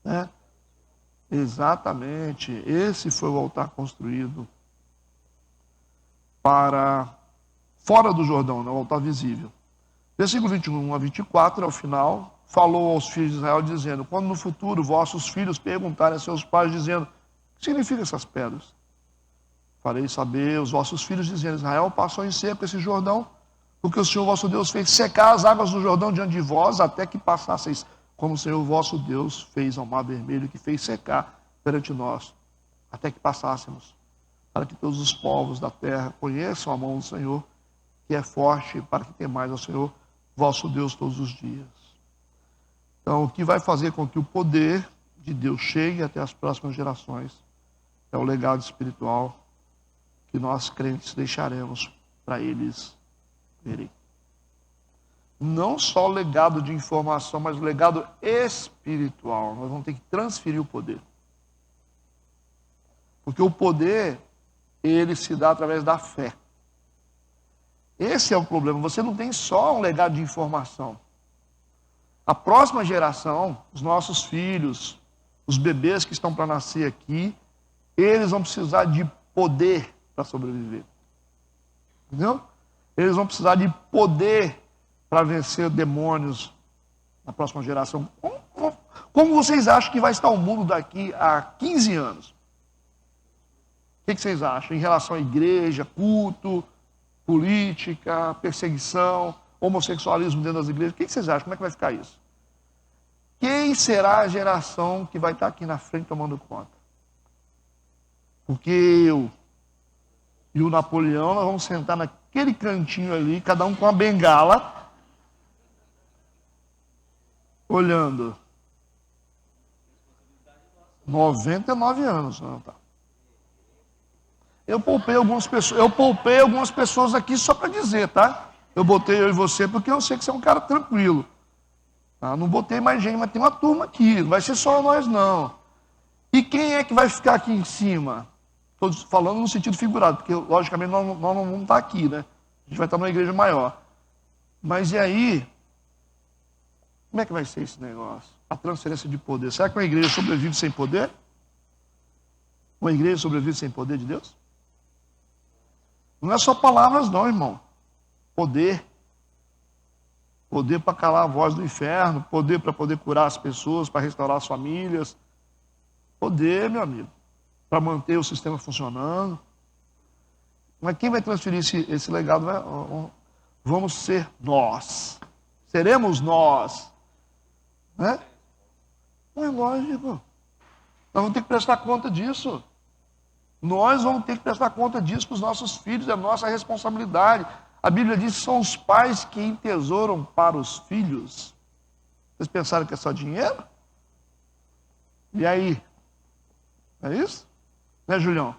né? Exatamente. Esse foi o altar construído para fora do Jordão, né? O altar visível. Versículo 21 a 24, ao final, falou aos filhos de Israel, dizendo: quando no futuro vossos filhos perguntarem a seus pais, dizendo: o que significam essas pedras? Farei saber os vossos filhos, dizendo: Israel passou em seco esse Jordão, porque o Senhor vosso Deus fez secar as águas do Jordão diante de vós, até que passasseis, como o Senhor vosso Deus fez ao mar vermelho, que fez secar perante nós, até que passássemos, para que todos os povos da terra conheçam a mão do Senhor, que é forte, para que temais ao Senhor vosso Deus todos os dias. Então, o que vai fazer com que o poder de Deus chegue até as próximas gerações é o legado espiritual que nós crentes deixaremos para eles verem. Não só o legado de informação, mas o legado espiritual. Nós vamos ter que transferir o poder. Porque o poder, ele se dá através da fé. Esse é o problema. Você não tem só um legado de informação. A próxima geração, os nossos filhos, os bebês que estão para nascer aqui, eles vão precisar de poder para sobreviver. Entendeu? Eles vão precisar de poder para vencer demônios na próxima geração. Como vocês acham que vai estar o mundo daqui a 15 anos? O que vocês acham em relação à igreja, culto, política, perseguição, homossexualismo dentro das igrejas? O que vocês acham? Como é que vai ficar isso? Quem será a geração que vai estar aqui na frente tomando conta? Porque eu e o Napoleão, nós vamos sentar naquele cantinho ali, cada um com uma bengala, olhando. 99 anos, não tá? Eu poupei algumas pessoas aqui só para dizer, tá? Eu botei eu e você porque eu sei que você é um cara tranquilo. Tá? Não botei mais gente, mas tem uma turma aqui. Não vai ser só nós, não. E quem é que vai ficar aqui em cima? Estou falando no sentido figurado, porque logicamente nós não vamos estar aqui, né? A gente vai estar numa igreja maior. Mas e aí? Como é que vai ser esse negócio? A transferência de poder. Será que uma igreja sobrevive sem poder? Uma igreja sobrevive sem poder de Deus? Não é só palavras não, irmão. Poder. Poder para calar a voz do inferno. Poder para poder curar as pessoas, para restaurar as famílias. Poder, meu amigo. Para manter o sistema funcionando. Mas quem vai transferir esse legado? Vamos ser nós. Seremos nós. Né? Não é lógico. Nós vamos ter que prestar conta disso. Nós vamos ter que prestar conta disso para os nossos filhos, é nossa responsabilidade. A Bíblia diz que são os pais que entesouram para os filhos. Vocês pensaram que é só dinheiro? E aí? É isso? Né, Julião?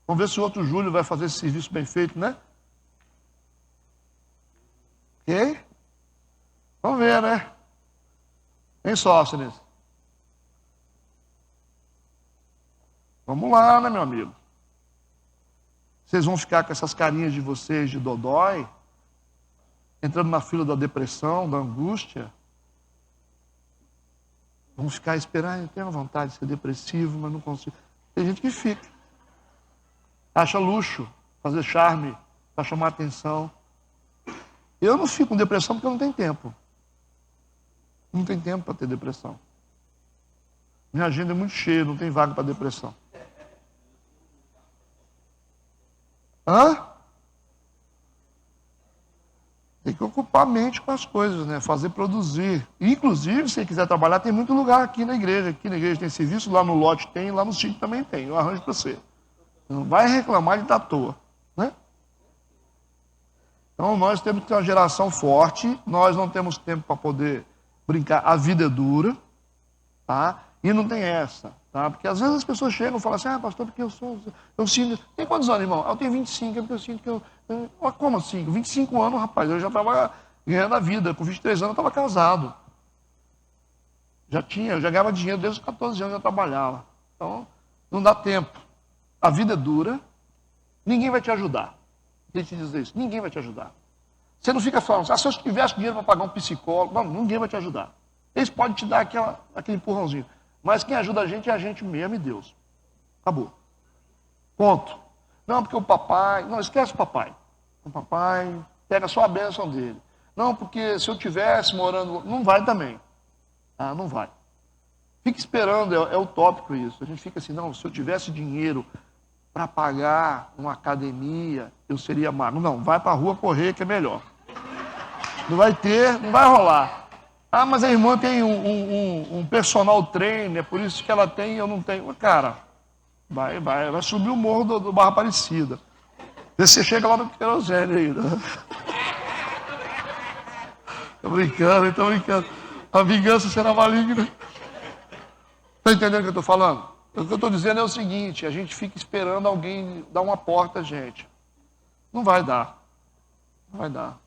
Vamos ver se o outro Júlio vai fazer esse serviço bem feito, né? Ok? Vamos ver, né? Hein, Sóstenes? Vamos lá, né, meu amigo? Vocês vão ficar com essas carinhas de vocês de dodói, entrando na fila da depressão, da angústia. Vão ficar esperando, eu tenho vontade de ser depressivo, mas não consigo. Tem gente que fica. Acha luxo, fazer charme, para chamar atenção. Eu não fico com depressão porque eu não tenho tempo. Não tem tempo para ter depressão. Minha agenda é muito cheia, não tem vaga para depressão. Hã? Tem que ocupar a mente com as coisas, né? Fazer produzir. Inclusive, se você quiser trabalhar, tem muito lugar aqui na igreja. Aqui na igreja tem serviço, lá no lote tem, lá no sítio também tem. Eu arranjo para você. Não vai reclamar de estar à toa, né? Então, nós temos que ter uma geração forte. Nós não temos tempo para poder brincar. A vida é dura. tá? E não tem essa, tá? Porque às vezes as pessoas chegam e falam assim, pastor, porque eu sinto... Tem quantos anos, irmão? Eu tenho 25, é porque eu sinto que eu... Como assim? 25 anos, rapaz, eu já estava ganhando a vida. Com 23 anos eu estava casado. Eu já ganhava dinheiro desde os 14 anos, eu trabalhava. Então, não dá tempo. A vida é dura, ninguém vai te ajudar. Deixa eu te dizer isso, ninguém vai te ajudar. Você não fica falando, se eu tivesse dinheiro para pagar um psicólogo, não, ninguém vai te ajudar. Eles podem te dar aquele empurrãozinho. Mas quem ajuda a gente é a gente mesmo e Deus. Acabou. Ponto. Não, porque o papai... Não, esquece o papai. O papai pega só a bênção dele. Não, porque se eu tivesse morando... Não vai também. Não vai. Fica esperando, é utópico isso. A gente fica assim, não, se eu tivesse dinheiro para pagar uma academia, eu seria magro. Não, vai para a rua correr que é melhor. Não vai ter, não vai rolar. Mas a irmã tem um personal trainer, por isso que ela tem e eu não tenho. Cara, vai subir o morro do Barra Aparecida. Você chega lá no querosene ainda. Tô brincando. A vingança será maligna. Está entendendo o que eu estou falando? O que eu estou dizendo é o seguinte, a gente fica esperando alguém dar uma porta a gente. Não vai dar. Não vai dar.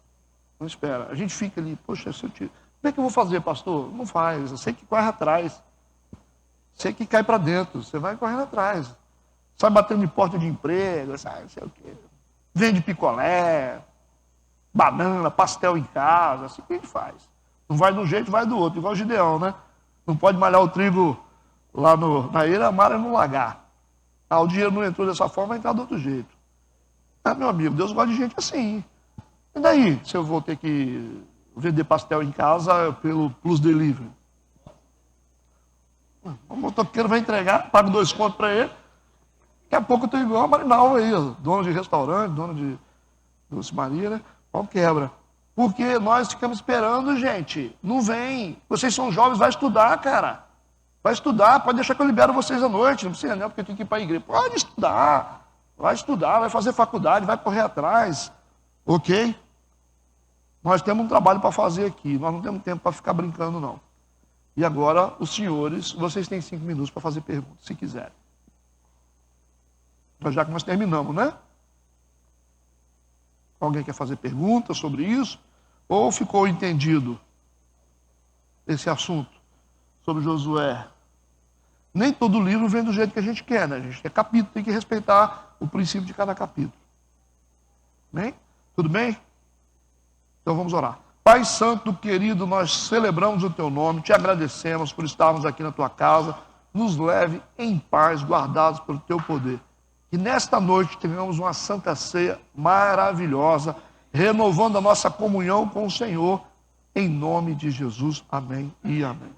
Não espera. A gente fica ali, poxa, se eu tiro... Como é que eu vou fazer, pastor? Não faz. Eu sei que corre atrás. Sei que cai para dentro. Você vai correndo atrás. Sai batendo em porta de emprego, sai não sei o quê. Vende picolé, banana, pastel em casa. Assim que a gente faz. Não vai de um jeito, vai do outro. Igual o Gideão, né? Não pode malhar o trigo lá na eira, malha no lagar. O dinheiro não entrou dessa forma, vai entrar do outro jeito. Meu amigo, Deus gosta de gente assim. E daí, se eu vou ter que vender pastel em casa pelo Plus Delivery? O motoqueiro vai entregar, pago 2 contos para ele. Daqui a pouco eu estou igual a Marinalva aí, dono de restaurante, dono de Dulce Maria, né? Pau quebra. Porque nós ficamos esperando, gente. Não vem. Vocês são jovens, vai estudar, cara. Vai estudar, pode deixar que eu libero vocês à noite. Não precisa não, porque eu tenho que ir para a igreja. Pode estudar. Vai estudar, vai fazer faculdade, vai correr atrás. Ok? Nós temos um trabalho para fazer aqui. Nós não temos tempo para ficar brincando, não. E agora, os senhores, vocês têm 5 minutos para fazer perguntas, se quiserem. Já que nós terminamos, né? Alguém quer fazer pergunta sobre isso? Ou ficou entendido esse assunto sobre Josué? Nem todo livro vem do jeito que a gente quer, né? A gente quer capítulo, tem que respeitar o princípio de cada capítulo. Bem? Tudo bem? Então vamos orar. Pai Santo, querido, nós celebramos o Teu nome, te agradecemos por estarmos aqui na Tua casa. Nos leve em paz, guardados pelo Teu poder. Que nesta noite tenhamos uma santa ceia maravilhosa, renovando a nossa comunhão com o Senhor, em nome de Jesus. Amém e amém.